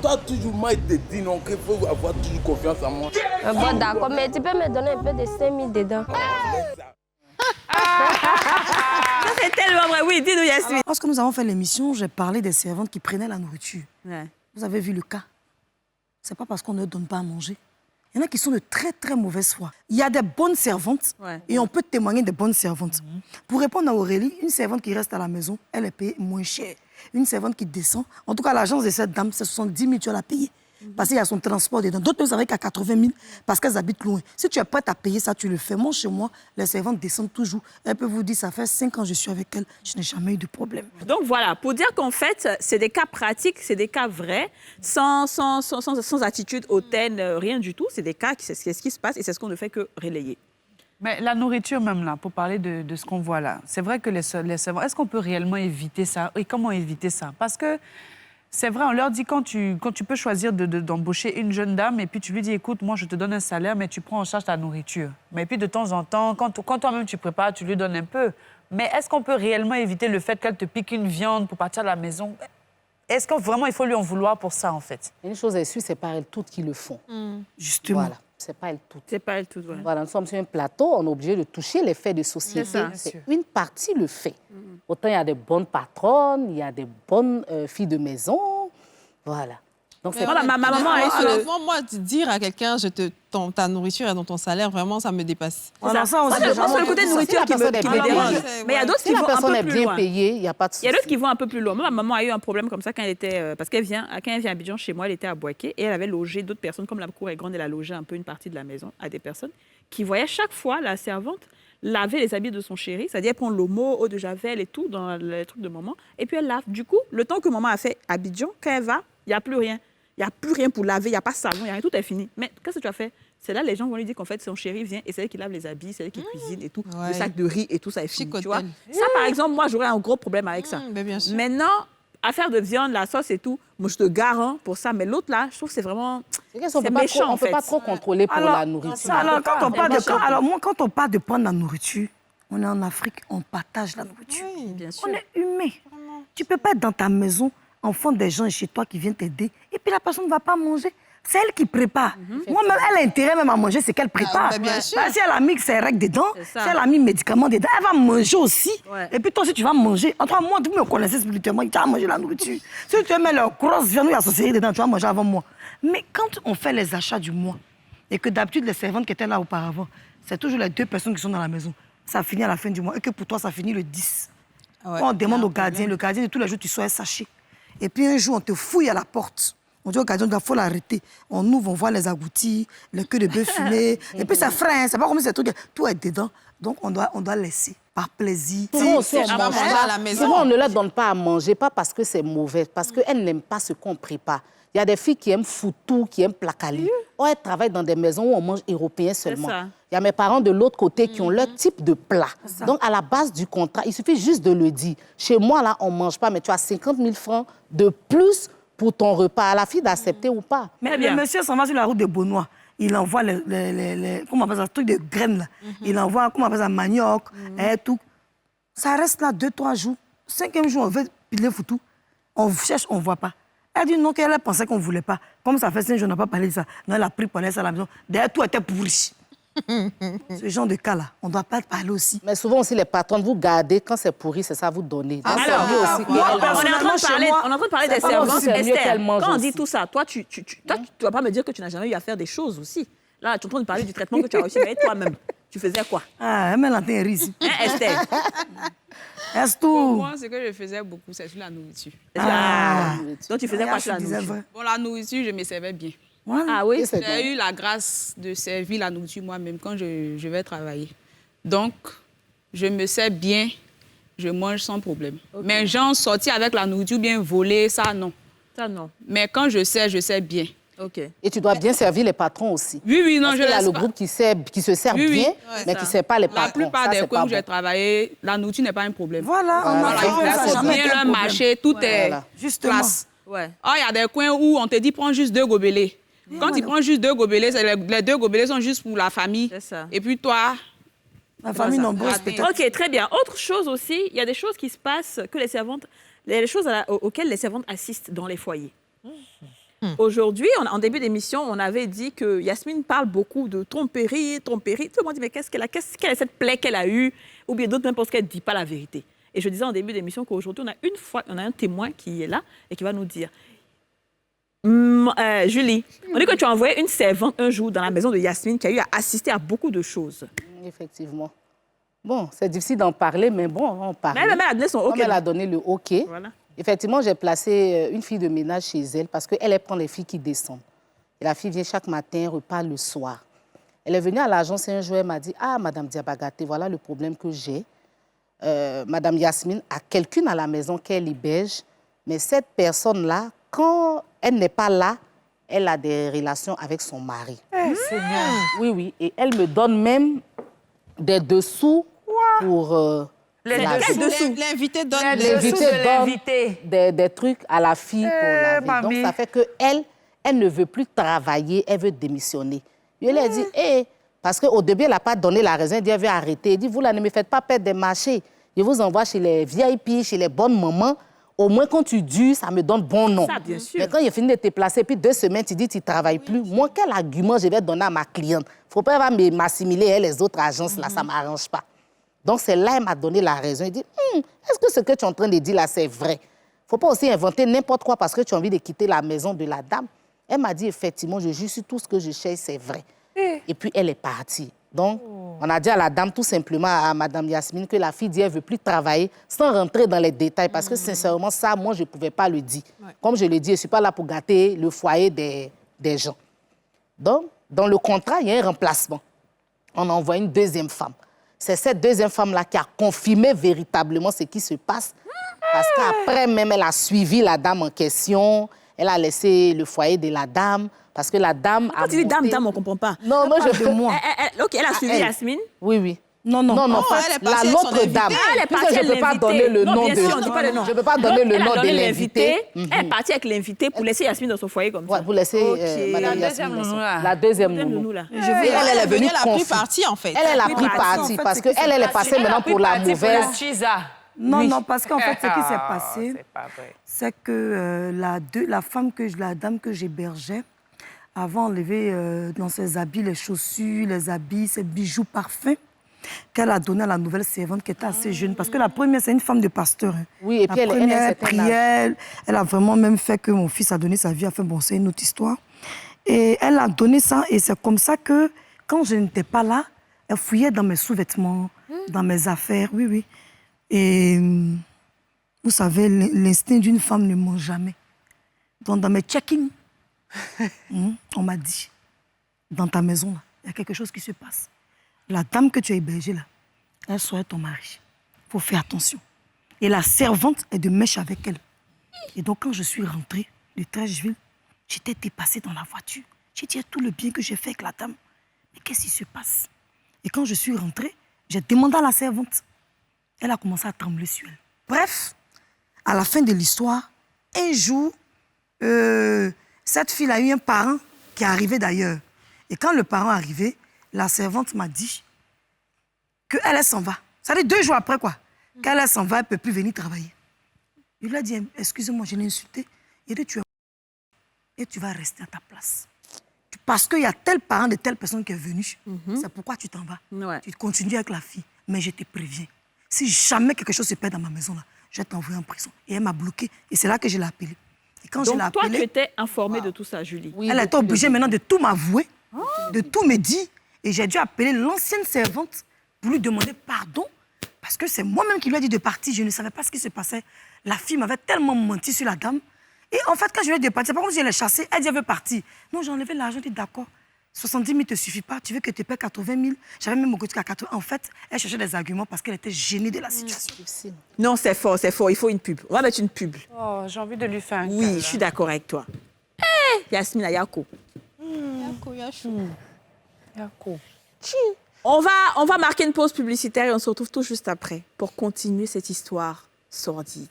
Toi, toujours, moi, je te dis non, qu'il faut avoir toujours confiance en moi. Bon, d'accord, mais tu peux me donner un peu de 5 000 dedans. Ça, c'est tellement vrai. Oui, dis-nous, Yasmine. Lorsque nous avons fait l'émission, j'ai parlé des servantes qui prenaient la nourriture. Ouais. Vous avez vu le cas. Ce n'est pas parce qu'on ne leur donne pas à manger. Il y en a qui sont de très, très mauvaise foi. Il y a des bonnes servantes et on peut témoigner des bonnes servantes. Pour répondre à Aurélie, une servante qui reste à la maison, elle est payée moins cher. Une servante qui descend, en tout cas, l'agence de cette dame, c'est 70 000, tu vas la payer. Parce qu'il y a son transport dedans. D'autres peuvent avec à 80 000 parce qu'elles habitent loin. Si tu es prête à payer ça, tu le fais. Moi, chez moi, les servantes descendent toujours. Elle peut vous dire, ça fait 5 ans que je suis avec elle, je n'ai jamais eu de problème. Donc voilà, pour dire qu'en fait, c'est des cas pratiques, c'est des cas vrais, sans attitude hautaine, rien du tout. C'est des cas, c'est ce qui se passe et c'est ce qu'on ne fait que relayer. Mais la nourriture même là, pour parler de ce qu'on voit là, c'est vrai que les servants, est-ce qu'on peut réellement éviter ça? Et comment éviter ça? Parce que c'est vrai, on leur dit quand tu peux choisir d'embaucher une jeune dame et puis tu lui dis, écoute, moi je te donne un salaire, mais tu prends en charge ta nourriture. Mais puis de temps en temps, quand toi-même tu prépares, tu lui donnes un peu. Mais est-ce qu'on peut réellement éviter le fait qu'elle te pique une viande pour partir à la maison? Est-ce que vraiment il faut lui en vouloir pour ça en fait? Une chose est sûre, c'est pas elles toutes qui le font. Justement. Voilà. C'est pas elles toutes. C'est pas elles toutes, voilà. Voilà, nous sommes sur un plateau, on est obligé de toucher les faits de société. C'est une partie le fait. Autant il y a des bonnes patronnes, il y a des bonnes filles de maison, voilà. Donc c'est ma maman a moi, dire à quelqu'un, ta nourriture est dans ton salaire, vraiment, ça me dépasse. Voilà, ça aussi, je pense que le côté de nourriture qui me dérange. Mais il y a d'autres qui vont un peu plus loin. Il y a pas de souci. Il y a d'autres qui vont un peu plus loin. Moi, ma maman a eu un problème comme ça quand elle était... parce quand elle vient à Abidjan, chez moi, elle était à Boaké et elle avait logé d'autres personnes. Comme la cour est grande, elle a logé un peu une partie de la maison à des personnes qui voyaient chaque fois la servante laver les habits de son chéri. C'est-à-dire, elle prend l'omo, eau de javel et tout dans les trucs de maman. Et puis, elle lave. Du coup, le temps que maman a fait Abidjan, quand elle va, il n'y a plus rien. Il n'y a plus rien pour laver, il n'y a pas de savon, il n'y a rien, tout est fini. Mais qu'est-ce que tu as fait? C'est là les gens vont lui dire qu'en fait, son chéri vient et c'est elle qui lave les habits, c'est elle qui cuisine et tout. Le sac de riz et tout, ça est fini, tu vois. Ça, par exemple, moi, j'aurais un gros problème avec ça. Bien sûr. Maintenant, affaire de viande, la sauce et tout, moi, je te garant pour ça. Mais l'autre, là, je trouve que c'est vraiment... C'est méchant, on ne peut pas trop contrôler pour la nourriture. Alors, quand on parle de prendre la nourriture, on est en Afrique, on partage la nourriture. Oui, bien sûr. On est humain. Tu ne peux pas être dans ta maison, enfant des gens chez toi qui viennent t'aider, et puis la personne ne va pas manger. C'est elle qui prépare. Moi-même, elle a intérêt même à manger ce qu'elle prépare. Si elle a mis ses règles dedans, si elle a mis médicaments dedans, elle va manger aussi. Et puis toi aussi, tu vas manger. En toi, moi, tu me connaissais spirituellement, tu vas manger la nourriture. Si tu mets leur grosse viande ou la saucisserie dedans, tu vas manger avant moi. Mais quand on fait les achats du mois, et que d'habitude, les servantes qui étaient là auparavant, c'est toujours les 2 personnes qui sont dans la maison. ça finit à la fin du mois et que pour toi, ça finit le 10. Ouais, Quand on demande au problème. gardien, le gardien dit tous les jours, tu sors un sachet. Et puis un jour, on te fouille à la porte. On dit au gardien, il faut l'arrêter. On ouvre, on voit les agoutis, le queue de bœuf fumé. Et puis ça freine, c'est pas comme ces trucs. Tout est dedans. Donc on doit laisser par plaisir. Souvent aussi, on à mange manger pas. à la maison. Souvent, on ne leur donne pas à manger, pas parce que c'est mauvais, parce qu'elles n'aiment pas ce qu'on prépare. Il y a des filles qui aiment foutou, qui aiment placali. Elles travaillent dans des maisons où on mange européen seulement. ça. Il y a mes parents de l'autre côté qui ont leur type de plat. Donc, à la base du contrat, il suffit juste de le dire. Chez moi, là, on ne mange pas, mais tu as 50 000 francs de plus pour ton repas. À la fille d'accepter ou pas. Mais le monsieur s'en va sur la route de Beaunois. Il envoie comment on appelle ça, truc de graines là. Il envoie, comment on appelle ça, manioc, et tout. Ça reste là 2-3 jours. 5e jour, on veut piler foutu. On cherche, on ne voit pas. Elle dit non, qu'elle pensait qu'on ne voulait pas. Comme ça fait 5 jours, on n'a pas parlé de ça. Non, elle a pris pour aller à la maison. Derrière, tout était pourri. Ce genre de cas-là, on ne doit pas parler aussi. Mais souvent aussi, les patrons, vous gardez, quand c'est pourri, c'est ça, vous donnez. Donc, c'est Alors, mieux aussi on est en qu'elle- train de parler des c'est pas servantes. aussi, c'est mieux Esther, qu'elle mange quand on dit aussi. tout ça, toi, tu vas pas me dire que tu n'as jamais eu à faire des choses aussi. Là, tu es en train de parler du traitement que tu as reçu, mais toi-même, tu faisais quoi? Ah, elle met l'antenne ici. Hein, Esther? Est-ce Pour tout? moi, ce que je faisais beaucoup, c'est sur la nourriture. Donc, tu faisais quoi sur la je disais nourriture? vrai. Bon, la nourriture, je me servais bien. Voilà. Ah oui? J'ai eu la grâce de servir la nourriture moi-même quand je vais travailler. Donc, je me sers bien, je mange sans problème. Mais genre, sortir avec la nourriture, bien voler, ça, non. Ça, non. Mais quand je sers bien. OK. Et tu dois bien servir les patrons aussi. Oui, oui, non, Parce je qu'il y a laisse le pas. groupe qui se sert Oui, oui. bien, Ouais, mais ça. qui ne sert pas les La patrons. plupart Ça, des c'est coins pas où j'ai bon. travaillé, la nourriture n'est pas un problème. Voilà, on a Voilà, fait il ça, faut jamais bien été un le problème. marché, tout est Voilà. Justement. place. Ouais. Ah, il y a des coins où on te dit prends juste 2 gobelets. Quand tu prends juste 2 gobelets, les 2 gobelets sont juste pour la famille. C'est ça. Et puis toi, La famille nombreuse, peut-être. OK, très bien. Autre chose aussi, il y a des choses qui se passent que les servantes, les choses auxquelles les servantes assistent dans les foyers. Aujourd'hui, en début d'émission, on avait dit que Yasmine parle beaucoup de tromperie. Tout le monde dit, mais quelle est cette plaie qu'elle a eue? Ou bien d'autres même pensent qu'elle ne dit pas la vérité. Et je disais en début d'émission qu'aujourd'hui, on a un témoin qui est là et qui va nous dire. Julie, on dit que tu as envoyé une servante un jour dans la maison de Yasmine qui a eu à assister à beaucoup de choses. Effectivement. Bon, c'est difficile d'en parler, mais bon, on parle. Mais elle a donné son OK. Comme elle a donné le OK, Voilà. effectivement, j'ai placé une fille de ménage chez elle parce qu'elle prend les filles qui descendent. Et la fille vient chaque matin, repart le soir. Elle est venue à l'agence et un jour, elle m'a dit « Ah, Madame Diabagate, voilà le problème que j'ai. Madame Yasmine a quelqu'un à la maison qu'elle héberge, mais cette personne-là, quand elle n'est pas là, elle a des relations avec son mari. Seigneur. Oui, oui. Et elle me donne même des dessous pour... L'invité donne L'invité donne des trucs à la fille pour la vie. Donc, ça fait qu'elle, elle ne veut plus travailler, elle veut démissionner. Je lui ai dit, parce qu'au début, elle n'a pas donné la raison, elle dit, elle veut arrêter. Elle dit, vous là, ne me faites pas perdre des marchés. Je vous envoie chez les VIP, chez les bonnes mamans. Au moins, quand tu dures, ça me donne bon nom. Ça, bien sûr. Mais quand il fini de te placer, puis 2 semaines, tu dis, tu ne travailles plus. Moi, quel argument je vais donner à ma cliente? Il ne faut pas m'assimiler les autres agences, là, ça ne m'arrange pas. Donc, c'est là, elle m'a donné la raison. Elle dit, est-ce que ce que tu es en train de dire là, c'est vrai? Il ne faut pas aussi inventer n'importe quoi parce que tu as envie de quitter la maison de la dame. Elle m'a dit, effectivement, je jure sur tout ce que je cherche, c'est vrai. Et puis, elle est partie. Donc, on a dit à la dame, tout simplement, à Mme Yasmine, que la fille dit qu'elle ne veut plus travailler sans rentrer dans les détails. Parce que, sincèrement, ça, moi, je ne pouvais pas le dire. Comme je l'ai dit, je ne suis pas là pour gâter le foyer des gens. Donc, dans le contrat, il y a un remplacement. On envoie une 2e femme. C'est cette 2e femme-là qui a confirmé véritablement ce qui se passe. Parce qu'après, même, elle a suivi la dame en question. Elle a laissé le foyer de la dame. Parce que la dame a Quand tu dis dame, on ne comprend pas. Non, moi, je... de moi. OK, elle a suivi Yasmine. Oui, oui. Non, non. Non, pas elle est passée avec son l'autre dame. Elle est Puisque partie je avec ne peux pas l'invité. donner le Non, nom bien de... sûr, on dit pas le nom. Je ne peux pas donner le Elle a nom de donné l'invité. Elle est partie avec l'invité pour laisser Yasmine dans son foyer comme ça. Ouais, vous laissez OK. Madame La Yasmine. deuxième nounou, là. La deuxième Deuxième nounou. nounou, là. Elle est venue elle a pris confirmer. parti, en fait. Elle a pris pris parti, parti en fait, parce c'est que qu'elle est passée maintenant pour la mauvaise. Non, Oui. non, parce qu'en fait, ce qui s'est passé, C'est pas vrai. c'est que la dame que j'hébergeais avait enlevé dans ses habits les chaussures, les habits, ses bijoux parfaits qu'elle a donné à la nouvelle servante qui était assez jeune. Parce que la première, c'est une femme de pasteur. Hein. Oui, et puis la elle a première un certain prière, elle a vraiment même fait que mon fils a donné sa vie. Enfin bon, c'est une autre histoire. Et elle a donné ça, et c'est comme ça que, quand je n'étais pas là, elle fouillait dans mes sous-vêtements, dans mes affaires, oui, oui. Et vous savez, l'instinct d'une femme ne ment jamais. Donc, dans mes check-in, on m'a dit, dans ta maison, là, il y a quelque chose qui se passe. La dame que tu as hébergée, là, elle serait ton mari. Il faut faire attention. Et la servante est de mèche avec elle. Et donc, quand je suis rentrée de Trècheville, j'étais dépassée dans la voiture. J'ai dit tout le bien que j'ai fait avec la dame. Mais qu'est-ce qui se passe? Et quand je suis rentrée, j'ai demandé à la servante. Elle a commencé à trembler sur elle. Bref, à la fin de l'histoire, un jour, cette fille a eu un parent qui est arrivé d'ailleurs. Et quand le parent est arrivé, la servante m'a dit qu'elle s'en va. Ça veut dire 2 jours après, quoi. Qu'elle s'en va, elle ne peut plus venir travailler. Il lui a dit, excusez-moi, je l'ai insulté. Il a dit, tu es et tu vas rester à ta place. Parce qu'il y a tel parent de telle personne qui est venu. C'est pourquoi tu t'en vas. Ouais. Tu continues avec la fille. Mais je te préviens, si jamais quelque chose se perd dans ma maison, là, je vais t'envoyer en prison. Et elle m'a bloqué. Et c'est là que je l'ai appelée. Et quand je l'ai Donc, toi, appelée, tu étais informée de tout ça, Julie. oui, elle était obligée maintenant de tout m'avouer, de tout me dire. Et j'ai dû appeler l'ancienne servante pour lui demander pardon. Parce que c'est moi-même qui lui ai dit de partir. Je ne savais pas ce qui se passait. La fille m'avait tellement menti sur la dame. Et en fait, quand je lui ai dit de partir, c'est pas comme si je l'ai chassée. Elle dit, elle veut partir. Non, j'ai enlevé l'argent. Je dis, d'accord. 70 000 ne te suffit pas. Tu veux que tu paies 80 000. J'avais même mon côté à 80 000. En fait, elle cherchait des arguments parce qu'elle était gênée de la situation. Non, c'est fort, c'est fort. Il faut une pub. On va mettre une pub. Oh, j'ai envie de lui faire un Oui, câlin. je suis d'accord avec toi. Hey, Yasmina, Yako. Yako. On va marquer une pause publicitaire et on se retrouve tout juste après pour continuer cette histoire sordide.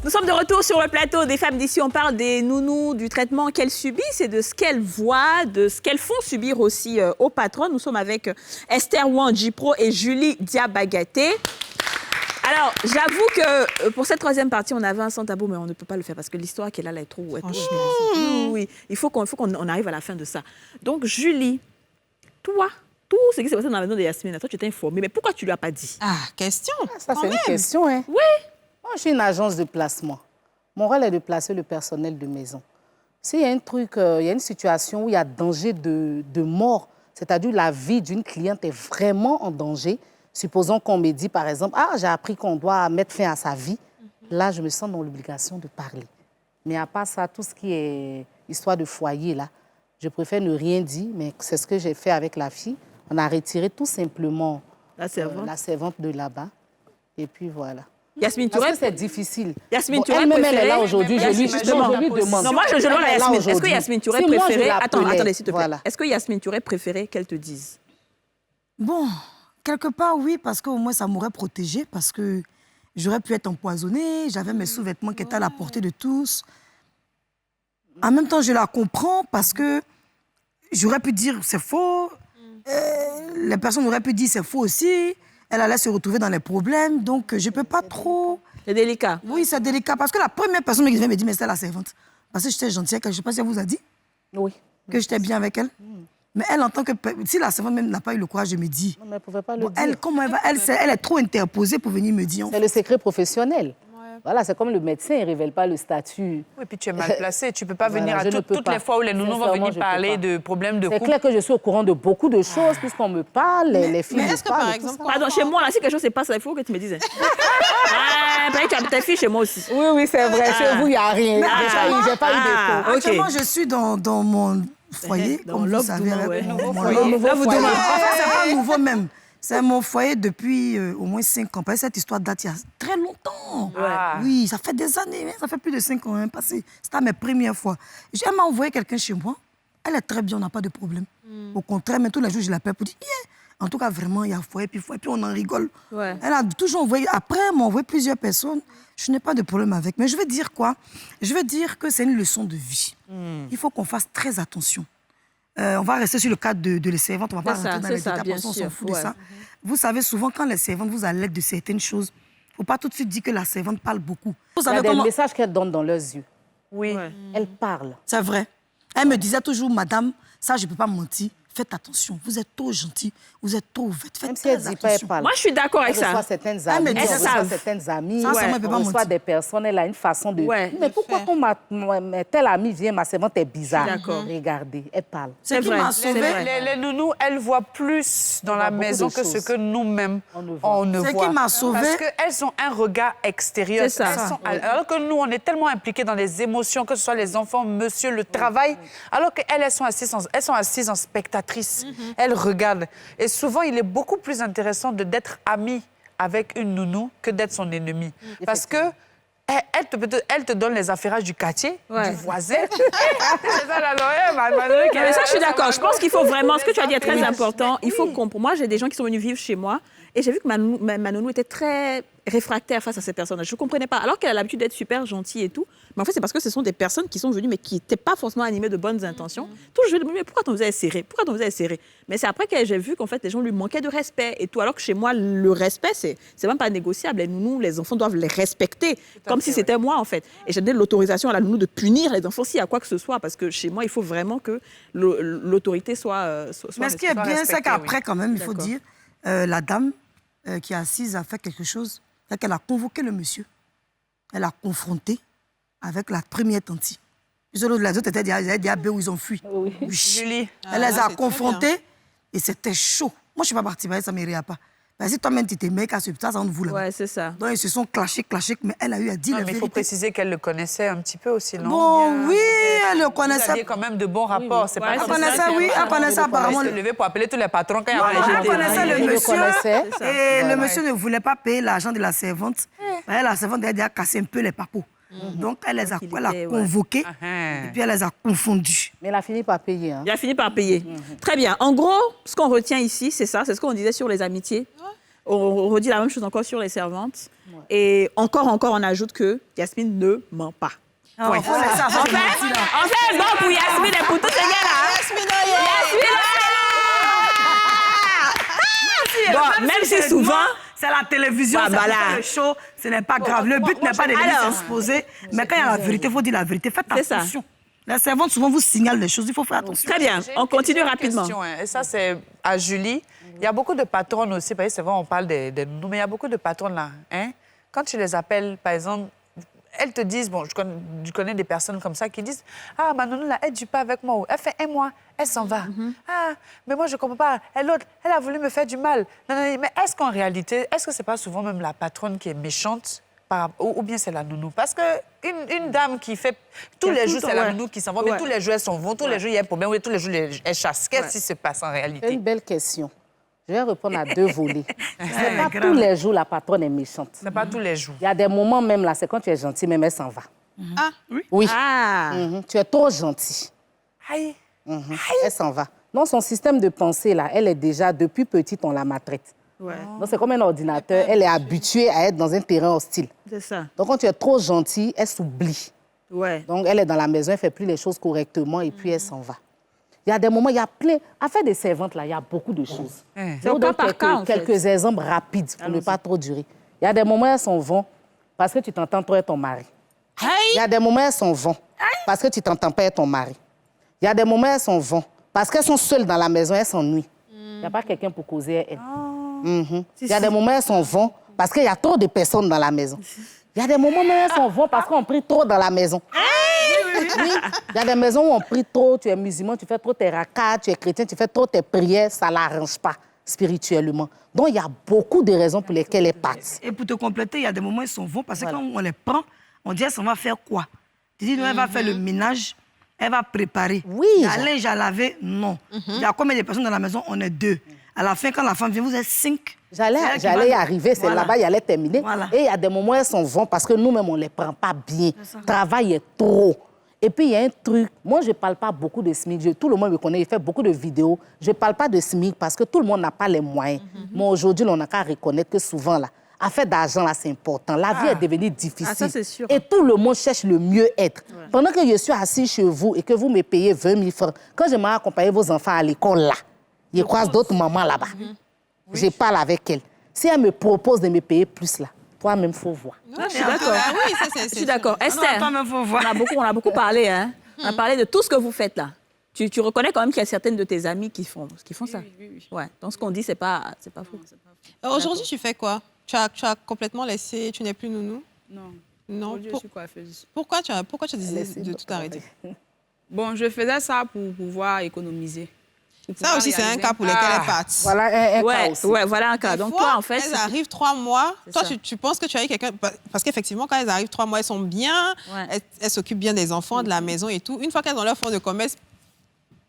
Nous sommes de retour sur le plateau des femmes d'ici. On parle des nounous, du traitement qu'elles subissent et de ce qu'elles voient, de ce qu'elles font subir aussi aux patrons. Nous sommes avec Esther Wandjipro et Julie Diabagaté. Alors, j'avoue que pour cette troisième partie, on avait un sans tabou, mais on ne peut pas le faire parce que l'histoire qu'elle a là est trop... Oui, il faut qu'on arrive à la fin de ça. Donc, Julie, toi, tout ce qui s'est passé dans la maison de Yasmine, toi, tu t'es informée, mais pourquoi tu ne lui as pas dit? Ah, question. Ça, c'est une question, hein? Oui. Moi, je suis une agence de placement. Mon rôle est de placer le personnel de maison. S'il y a un truc, il y a une situation où il y a danger de mort, c'est-à-dire la vie d'une cliente est vraiment en danger, supposons qu'on me dit, par exemple, « Ah, j'ai appris qu'on doit mettre fin à sa vie », là, je me sens dans l'obligation de parler. Mais à part ça, tout ce qui est histoire de foyer, là, je préfère ne rien dire, mais c'est ce que j'ai fait avec la fille. On a retiré tout simplement la servante de là-bas. Et puis voilà. Yasmine, parce que c'est difficile. Yasmine, bon, tu aurais préféré... Elle est là aujourd'hui, je lui demande. Non, moi, je demande à Yasmine. Est-ce que Yasmine, tu aurais préféré... Attendez, s'il te plaît. Voilà. Est-ce que Yasmine, tu aurais préféré qu'elle te dise? Bon, quelque part, oui, parce qu'au moins, ça m'aurait protégée, parce que j'aurais pu être empoisonnée, j'avais mes sous-vêtements qui étaient à la portée de tous. En même temps, je la comprends, parce que j'aurais pu dire c'est faux, les personnes auraient pu dire c'est faux aussi, elle allait se retrouver dans les problèmes, donc je ne peux pas trop... C'est délicat. Oui, c'est délicat, parce que la première personne qui me dit, mais c'était la servante. Parce que j'étais gentille avec elle, je ne sais pas si elle vous a dit que j'étais bien avec elle. Mais elle, en tant que... Si la servante même n'a pas eu le courage de me dire... Non, mais elle ne pouvait pas le dire. Elle, comment elle va... Elle est trop interposée pour venir me dire... C'est le secret professionnel. Voilà, c'est comme le médecin, il ne révèle pas le statut. Oui, puis tu es mal placé. Tu ne peux pas venir à toutes les fois où les nounous vont venir parler de problèmes de couple. C'est clair que je suis au courant de beaucoup de choses, puisqu'on me parle, les filles mais est-ce que, par exemple... Pardon, chez moi, là, si quelque chose se passe, il faut que tu me dises. Tu as tes filles chez moi aussi. Oui, c'est vrai. Chez vous, il n'y a rien. J'ai pas eu d'écho. Actuellement, je suis dans mon foyer, comme vous savez. Mon nouveau foyer. Enfin, c'est pas nouveau même. C'est mon foyer depuis au moins 5 ans. Parce que cette histoire date il y a très longtemps. Oui, ça fait des années. Ça fait plus de 5 ans. Hein, passé. C'était mes premières fois. Elle m'a envoyé quelqu'un chez moi. Elle est très bien, on n'a pas de problème. Au contraire, mais tous les jours, je l'appelle pour dire En tout cas, vraiment, il y a foyer, puis on en rigole. Ouais. Elle a toujours envoyé... Après, elle m'a envoyé plusieurs personnes. Je n'ai pas de problème avec. Mais je veux dire quoi? Je veux dire que c'est une leçon de vie. Il faut qu'on fasse très attention. on va rester sur le cadre de les servantes, on va pas rentrer dans les détails, bien parce qu'on sûr, s'en fout de ça. Vous savez, souvent, quand les servantes vous alertent de certaines choses, il ne faut pas tout de suite dire que la servante parle beaucoup. Vous Il y a savez des comment... messages qu'elle donne dans leurs yeux. Oui. Elle parle. C'est vrai. Elle me disait toujours, madame, ça, je ne peux pas mentir. Faites attention, vous êtes trop gentil, vous êtes trop ouverte. Faites Même si elle dit pas, elle parle. Moi, je suis d'accord avec ça. Elle reçoit certaines amies, elle reçoit certaines amies, on reçoit des personnes, elle a une façon de... Mais pourquoi quand telle amie vient, ma servante est bizarre? Regardez, elle parle. C'est qui m'a sauvé. Les nounous, elles voient plus dans la maison que ce que nous-mêmes, on ne voit. C'est qui m'a sauvé. Parce qu'elles ont un regard extérieur. C'est ça. Alors que nous, on est tellement impliqués dans les émotions, que ce soit les enfants, monsieur, le travail, alors qu'elles, elles sont assises en spectatrice. Elles regardent. Et souvent, il est beaucoup plus intéressant d'être amie avec une nounou que d'être son ennemie. Parce que elle te donne les affairages du quartier, du voisin. C'est ça, la Lorraine. Mais ça, je suis d'accord. Je pense qu'il faut vraiment... Ce que tu as dit est très important. Il faut comprendre. Moi, j'ai des gens qui sont venus vivre chez moi et j'ai vu que ma nounou était très réfractaire face à ces personnes. Je ne comprenais pas. Alors qu'elle a l'habitude d'être super gentille et tout. Mais en fait, c'est parce que ce sont des personnes qui sont venues, mais qui n'étaient pas forcément animées de bonnes intentions. Tout, je me dis, mais pourquoi ton visage est serré? Pourquoi ton visage est serré? Mais c'est après que j'ai vu qu'en fait, les gens lui manquaient de respect et tout. Alors que chez moi, le respect, c'est même pas négociable. Les nounous, les enfants doivent les respecter, comme si c'était moi, en fait. Et j'ai donné l'autorisation à la nounou de punir les enfants s'il y a quoi que ce soit, parce que chez moi, il faut vraiment que l'autorité soit mais ce qui est bien, c'est qu'après, quand même, il faut dire, la dame qui est assise a fait quelque chose. C'est qu'elle a convoqué le monsieur. Elle a confronté avec la première tante. Les autres étaient des abbés où ils ont fui. Oui. Julie. Elle les a confrontés et c'était chaud. Moi, je ne suis pas partie, mais ça ne m'irait pas. Si toi-même, tu t'es mec à ce ça, on vous là. Ouais, c'est ça. Donc, ils se sont clashés, mais elle a eu à dire la vérité. Mais il faut préciser qu'elle le connaissait un petit peu aussi, non? Bon, oui, elle le connaissait. Vous aviez quand même de bons rapports. C'est pas elle connaissait, oui, elle connaissait apparemment. Elle s'est levée pour appeler tous les patrons quand elle connaissait le monsieur. Et le monsieur ne voulait pas payer l'argent de la servante. La servante, elle a cassé un peu les papos. Donc, elle les a convoqués et puis elle les a confondus. Mais elle a fini par payer. Il a fini par payer. Très bien. En gros, ce qu'on retient ici, c'est ça. C'est ce qu'on disait sur les amitiés. On redit la même chose encore sur les servantes. Et encore, on ajoute que Yasmine ne ment pas. En fait, bon pour Yasmine et pour tous ces gars-là. Yasmine, bon, même si souvent... C'est la télévision, c'est le show, ce n'est pas grave. Le but n'est pas de venir s'exposer, mais quand il y a la vérité, il faut dire la vérité. Faites attention. Les servantes, souvent, vous signalent des choses, il faut faire attention. Très bien, on continue rapidement. Et ça, c'est à Julie. Il y a beaucoup de patronnes aussi, parce que c'est vrai, on parle des nounous, mais il y a beaucoup de patronnes là. Hein? Quand tu les appelles, par exemple, elles te disent, bon, je connais des personnes comme ça qui disent, ah, ma nounou, là, elle ne dit pas avec moi, elle fait un mois, elle s'en va. Ah, mais moi, je ne comprends pas. L'autre, elle a voulu me faire du mal. Non, mais est-ce qu'en réalité, est-ce que ce n'est pas souvent même la patronne qui est méchante ou bien c'est la nounou? Parce qu'une dame qui fait... Tous les jours, c'est la nounou qui s'en va, mais tous les jours, elles s'en vont, tous les jours, il y a un problème, tous les jours, elle chasse. Qu'est-ce qui se passe en réalité? C'est une belle question. Je vais répondre à deux volets. C'est pas tous les jours la patronne est méchante. C'est pas tous les jours. Il y a des moments même là, c'est quand tu es gentil, même elle s'en va. Ah, oui? Oui. Ah. Tu es trop gentil. Aïe. Elle s'en va. Donc son système de pensée là, elle est déjà, depuis petite, on la maltraite. Ouais. Donc c'est comme un ordinateur, elle est habituée à être dans un terrain hostile. C'est ça. Donc quand tu es trop gentil, elle s'oublie. Ouais. Donc elle est dans la maison, elle ne fait plus les choses correctement et puis elle s'en va. Il y a des moments, il y a plein... Affaire des servantes, là, il y a beaucoup de choses. C'est au cas par cas, en fait. Quelques exemples rapides pour ne pas trop durer. Il y a des moments, elles s'en vont parce que tu t'entends trop avec ton mari. Il y a des moments, elles s'en vont parce que tu t'entends pas avec ton mari. Il y a des moments, elles s'en vont parce qu'elles sont seules dans la maison, elles s'ennuient. Il n'y a pas quelqu'un pour causer avec elles. Il y a des moments, elles s'en vont parce qu'il y a trop de personnes dans la maison. Il y a des moments où elles s'en vont parce qu'on prie trop dans la maison. Oui. Il y a des maisons où on prie trop, tu es musulman, tu fais trop tes rakats, tu es chrétien, tu fais trop tes prières, ça ne l'arrange pas spirituellement. Donc, il y a beaucoup de raisons pour lesquelles elles partent. Et pour te compléter, il y a des moments où ils s'en vont parce que quand on les prend, on dit, elle va faire quoi? Tu dis, non, elle va faire le ménage, elle va préparer. Oui. La linge à laver, non. Il y a combien de personnes dans la maison? On est 2. À la fin, quand la femme vient, vous êtes 5. J'allais y arriver, c'est là-bas, il allait terminer. Voilà. Et il y a des moments où elles s'en vont parce que nous-mêmes, on ne les prend pas bien. Le travail est trop. Et puis, il y a un truc, moi, je ne parle pas beaucoup de SMIC. Tout le monde me connaît, il fait beaucoup de vidéos. Je ne parle pas de SMIC parce que tout le monde n'a pas les moyens. Mais aujourd'hui, on n'a qu'à reconnaître que souvent, là, Affaire d'argent, là, c'est important. La vie est devenue difficile. Ah, ça, c'est sûr. Et tout le monde cherche le mieux-être. Ouais. Pendant que je suis assis chez vous et que vous me payez 20 000 francs, quand j'aimerais accompagner vos enfants à l'école, là, je croise d'autres mamans là-bas. Je parle avec elles. Si elle me propose de me payer plus, là, toi-même, il faut voir. Non, je suis d'accord. Oui, ça, je suis d'accord. Esther, toi-même, faut voir. on a beaucoup parlé, hein. On a parlé de tout ce que vous faites là. Tu reconnais quand même qu'il y a certaines de tes amies qui font ça. Oui. Ouais. Donc, ce qu'on dit, c'est pas faux. Aujourd'hui, tu fais quoi? Tu as complètement laissé... Tu n'es plus nounou? Non. Aujourd'hui, je suis coiffeuse. Pourquoi tu as décidé de tout arrêter? Bon, je faisais ça pour pouvoir économiser. Ça aussi, c'est un cas pour lequel elle part. Voilà un cas aussi. Ouais, voilà un cas. Donc, toi, en fait... Elles arrivent 3 mois. Toi, tu penses que tu as eu quelqu'un... Parce qu'effectivement, quand elles arrivent 3 mois, elles sont bien. Ouais. Elles s'occupent bien des enfants, de la maison et tout. Une fois qu'elles ont leur fonds de commerce...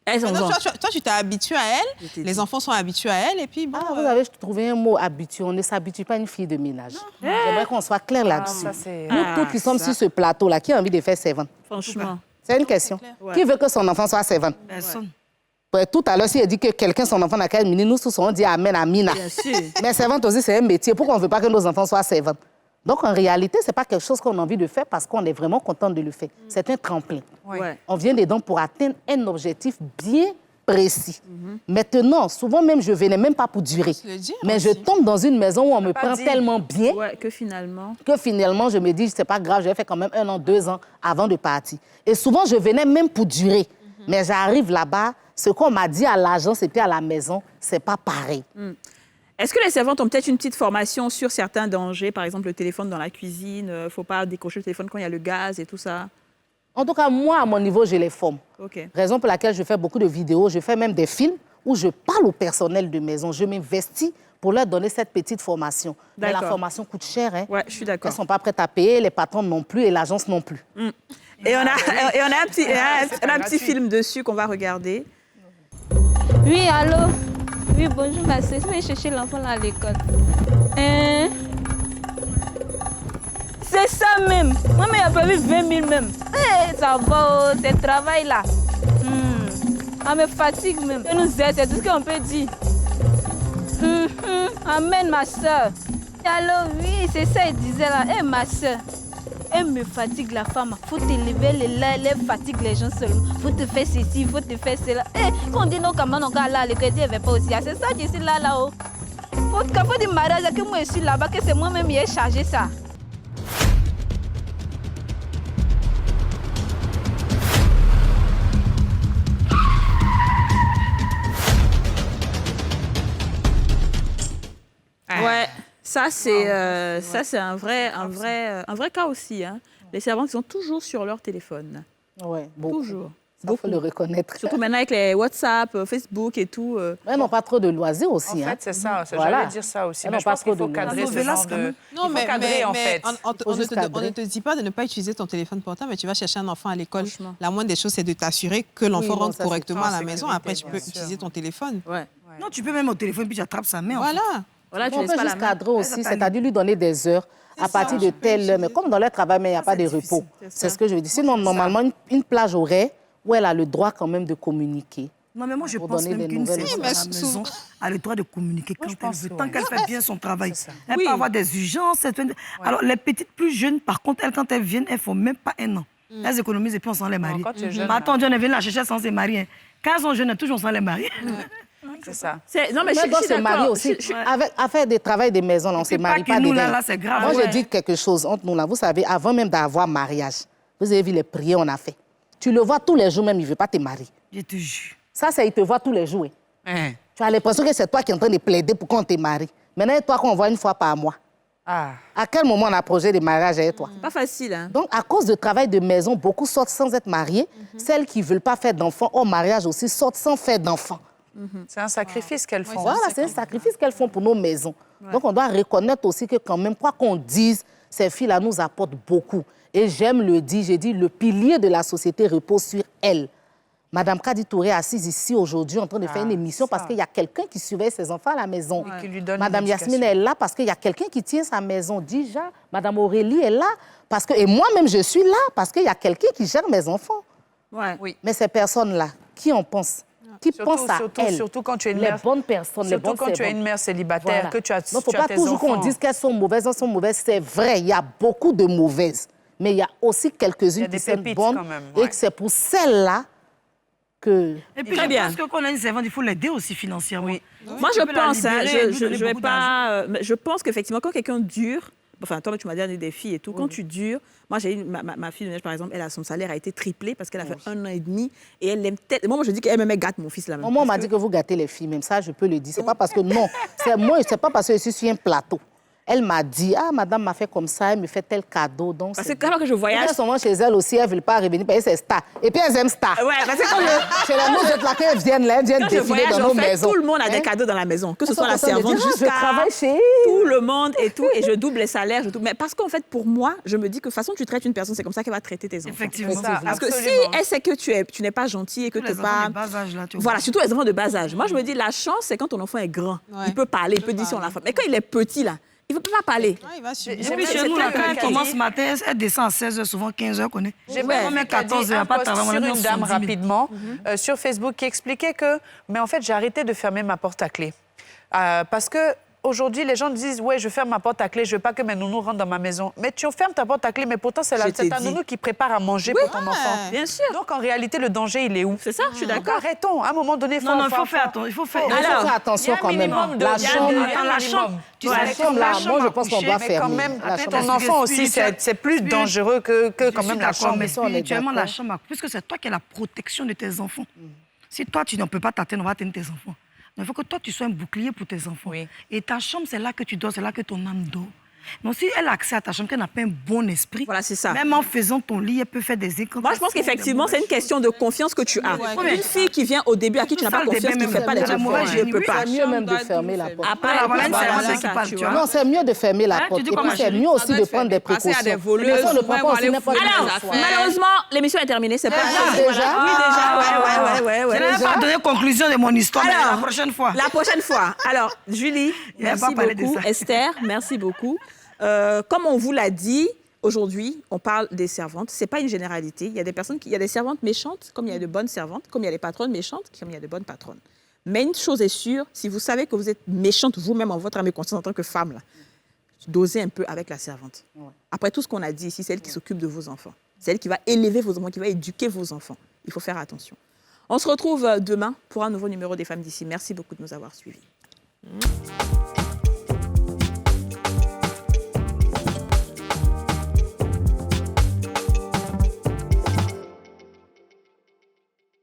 Toi, tu t'es habitué à elle. Les enfants sont habitués à elle. Et puis, bon... vous avez trouvé un mot habitué. On ne s'habitue pas à une fille de ménage. J'aimerais qu'on soit clair là-dessus. Nous tous qui sommes sur ce plateau-là, qui a envie de faire servante? Franchement. C'est une question. Qui veut que son enfant soit servante? Personne. Tout à l'heure, si elle dit que quelqu'un, son enfant n'a qu'à être minute, nous tous, on dit Amen, Amina. Bien sûr. Mais servante aussi, c'est un métier. Pourquoi on ne veut pas que nos enfants soient servantes? Donc, en réalité, ce n'est pas quelque chose qu'on a envie de faire parce qu'on est vraiment content de le faire. C'est un tremplin. Ouais. On vient dedans pour atteindre un objectif bien précis. Maintenant, souvent même, je ne venais même pas pour durer. Mais je tombe dans une maison où on me prend tellement bien que finalement, je me dis, c'est pas grave, je vais faire quand même 1 an, 2 ans avant de partir. Et souvent, je venais même pour durer. Mais j'arrive là-bas, ce qu'on m'a dit à l'agence et puis à la maison, c'est pas pareil. Est-ce que les servantes ont peut-être une petite formation sur certains dangers, par exemple le téléphone dans la cuisine, il ne faut pas décrocher le téléphone quand il y a le gaz et tout ça? En tout cas, moi, à mon niveau, je les forme. Raison pour laquelle je fais beaucoup de vidéos, je fais même des films où je parle au personnel de maison. Je m'investis pour leur donner cette petite formation. Mais la formation coûte cher. Hein? Ouais, je suis d'accord. Elles ne sont pas prêtes à payer, les patrons non plus et l'agence non plus. Et on a un petit film dessus qu'on va regarder. Oui, allô? Oui, bonjour, ma sœur. Je vais chercher l'enfant là à l'école. C'est ça même. Moi, il n'y a pas vu 20 000 même. Ça va, c'est le travail là. On me fatigue même. Elle nous aide, c'est tout ce qu'on peut dire. Amen, ma soeur. Allô, oui, c'est ça, elle disait là. Ma soeur, elle me fatigue la femme. Faut te lever elle fatigue les gens seulement. Faut te faire ceci, faut te faire cela. Quand on dit non, comment on va là, le crédit, elle ne va pas aussi. C'est ça, je suis là-haut. Faut dire mariage que moi je suis là-bas, que c'est moi-même qui ai chargé ça. Ouais, ça c'est un vrai cas aussi. Hein. Les servantes sont toujours sur leur téléphone. Ouais, beaucoup. Toujours. Il faut le reconnaître. Surtout maintenant avec les WhatsApp, Facebook et tout. Elles n'ont pas trop de loisirs aussi. En fait, c'est ça. J'allais dire ça aussi. Mais je pense qu'il faut cadrer ce genre de... Non, mais en fait. On ne te dit pas de ne pas utiliser ton téléphone portable, mais tu vas chercher un enfant à l'école. La moindre des choses, c'est de t'assurer que l'enfant rentre correctement à la maison. Après, tu peux utiliser ton téléphone. Non, tu peux même au téléphone, puis tu attrapes sa main. Voilà, on peut juste cadrer aussi, c'est-à-dire lui donner des heures à partir de telle heure. Mais comme dans leur travail, il n'y a pas de repos. C'est ce que je veux dire. Sinon, normalement, une plage horaire où elle a le droit quand même de communiquer. Non, mais moi, je pense même qu'une servante à la maison a le droit de communiquer quand elle veut, tant qu'elle fait bien son travail. Elle peut avoir des urgences. Alors, les petites plus jeunes, par contre, elles, quand elles viennent, elles ne font même pas 1 an. Elles économisent et puis on s'en les marie. Mais attends, on vient la chercher sans se marier. Quand elles sont jeunes, toujours sans les marier. C'est ça. Non, mais je suis se marier aussi. À faire des travaux des maisons, on ne se marie pas dedans. Là, c'est grave. Moi, je dis quelque chose entre nous là. Vous savez, avant même d'avoir mariage, vous avez vu les prières qu'on a fait. Tu le vois tous les jours même, il ne veut pas te marier. Je te jure. Ça, il te voit tous les jours. Tu as l'impression que c'est toi qui es en train de plaider pour qu'on te marie. Maintenant, toi qu'on voit 1 fois par mois. À quel moment on a projet de mariage avec toi? C'est pas facile. Hein? Donc, à cause de travail de maison, beaucoup sortent sans être mariés. Celles qui ne veulent pas faire d'enfants au mariage aussi sortent sans faire d'enfants. C'est un sacrifice qu'elles font. Voilà, c'est un sacrifice qu'elles font pour nos maisons. Donc, on doit reconnaître aussi que quand même, quoi qu'on dise, ces filles-là nous apportent beaucoup. Et j'aime le dire, j'ai dit, le pilier de la société repose sur elles. Madame Kadi Touré est assise ici aujourd'hui en train de faire une émission parce qu'il y a quelqu'un qui surveille ses enfants à la maison. Et qui lui donne Madame Yasmine est là parce qu'il y a quelqu'un qui tient sa maison. Déjà, Madame Aurélie est là parce que... Et moi-même, je suis là parce qu'il y a quelqu'un qui gère mes enfants. Oui. Mais ces personnes-là, qui en pensent? qui pense à elle. Surtout quand tu es une les mère. bonnes personnes, les bonnes Surtout quand tu es une mère célibataire, que tu as tes enfants. Donc, il ne faut pas toujours qu'on dise qu'elles sont mauvaises, elles sont mauvaises. C'est vrai, il y a beaucoup de mauvaises. Mais il y a aussi quelques-unes qui sont bonnes. Quand même, et que c'est pour celles-là que... Et puis, je pense que quand on a une servante, il faut l'aider aussi financièrement. Oui. Moi, je pense, je pense qu'effectivement, quand quelqu'un dure, enfin, toi, tu m'as dit des filles et tout, quand tu dures, moi, j'ai eu ma fille de neige, par exemple, son salaire a été triplé parce qu'elle a fait 1 an et demi et elle aime tellement. Moi, je dis qu'elle me gâte mon fils là même. Moi, on m'a dit que vous gâtez les filles, même ça, je peux le dire. C'est pas parce que non, c'est pas parce que je suis sur un plateau. Elle m'a dit, madame m'a fait comme ça, elle me fait tel cadeau. Donc parce que quand que je voyage... Elles sont chez elle aussi, elles ne veulent pas revenir payer ses stars. Et puis elles aiment stars. Ouais, parce que quand chez les nôtres, là, qu'elles viennent là, elles viennent défiler dans nos maisons. Tout le monde a des cadeaux dans la maison, que ce soit la servante jusqu'à... Je travaille chez... Tout le monde et tout, et je double les salaires. Mais parce qu'en fait, pour moi, je me dis que de toute façon, tu traites une personne, c'est comme ça qu'elle va traiter tes enfants. Effectivement. Parce que si elle sait que tu n'es pas gentil et que tu n'es pas... de bas âge, là, voilà, surtout les enfants de bas âge. Moi, je me dis, la chance, c'est quand ton enfant est grand. Il peut parler, il peut dire sur la femme. Mais quand il est petit, là, il ne peut pas parler. Et puis chez nous, quand elle commence matin, elle descend à 16h, souvent 15h, connaît. J'ai même 14 heures, pas sur une dame rapidement sur Facebook qui expliquait que, mais en fait, j'ai arrêté de fermer ma porte à clé. Parce que aujourd'hui, les gens disent, ouais, je ferme ma porte à clé, je veux pas que mes nounous rentrent dans ma maison. Mais tu fermes ta porte à clé, mais pourtant, c'est ta nounou qui prépare à manger pour ton enfant. Bien sûr. Donc, en réalité, le danger, il est où? C'est ça, je suis d'accord. Arrêtons. À un moment donné, il faut... Non, il faut faire attention. Il faut faire attention quand même. La chambre, moi, je pense qu'on doit fermer. Quand même, ton enfant aussi, c'est plus dangereux que quand même la chambre. Mais spirituellement, la chambre, puisque c'est toi qui as la protection de tes enfants. Si toi, tu ne peux pas t'atteindre, on va atteindre tes enfants. Il faut que toi, tu sois un bouclier pour tes enfants. Oui. Et ta chambre, c'est là que tu dors, c'est là que ton âme dort. Donc, si elle a accès à ta chambre, qu'elle n'a pas un bon esprit, voilà, c'est ça. Même en faisant ton lit, elle peut faire des incantations. Moi, je pense qu'effectivement, c'est une question de confiance que tu as. Une fille qui vient au début à qui tu n'as pas confiance, qui ne fait pas des efforts, je ne peux pas. C'est mieux même de fermer la porte. Après, voilà une servante qui parle, tu vois. Non, c'est mieux de fermer la porte. Et puis, c'est mieux aussi de prendre des précautions. On ne prend pas aussi n'importe quoi. Malheureusement, l'émission est terminée. C'est pas déjà. Oui, déjà. Ouais. Je n'ai pas donné conclusion de mon histoire, mais la prochaine fois. La prochaine fois. Alors, Julie, merci beaucoup. Esther, merci beaucoup. Comme on vous l'a dit, aujourd'hui, on parle des servantes. Ce n'est pas une généralité. Il y a des servantes méchantes, comme il y a de bonnes servantes, comme il y a des patronnes méchantes, comme il y a de bonnes patronnes. Mais une chose est sûre, si vous savez que vous êtes méchante vous-même en votre âme et conscience en tant que femme, là, dosez un peu avec la servante. Ouais. Après tout ce qu'on a dit ici, c'est elle qui s'occupe de vos enfants. C'est elle qui va élever vos enfants, qui va éduquer vos enfants. Il faut faire attention. On se retrouve demain pour un nouveau numéro des Femmes d'ici. Merci beaucoup de nous avoir suivis.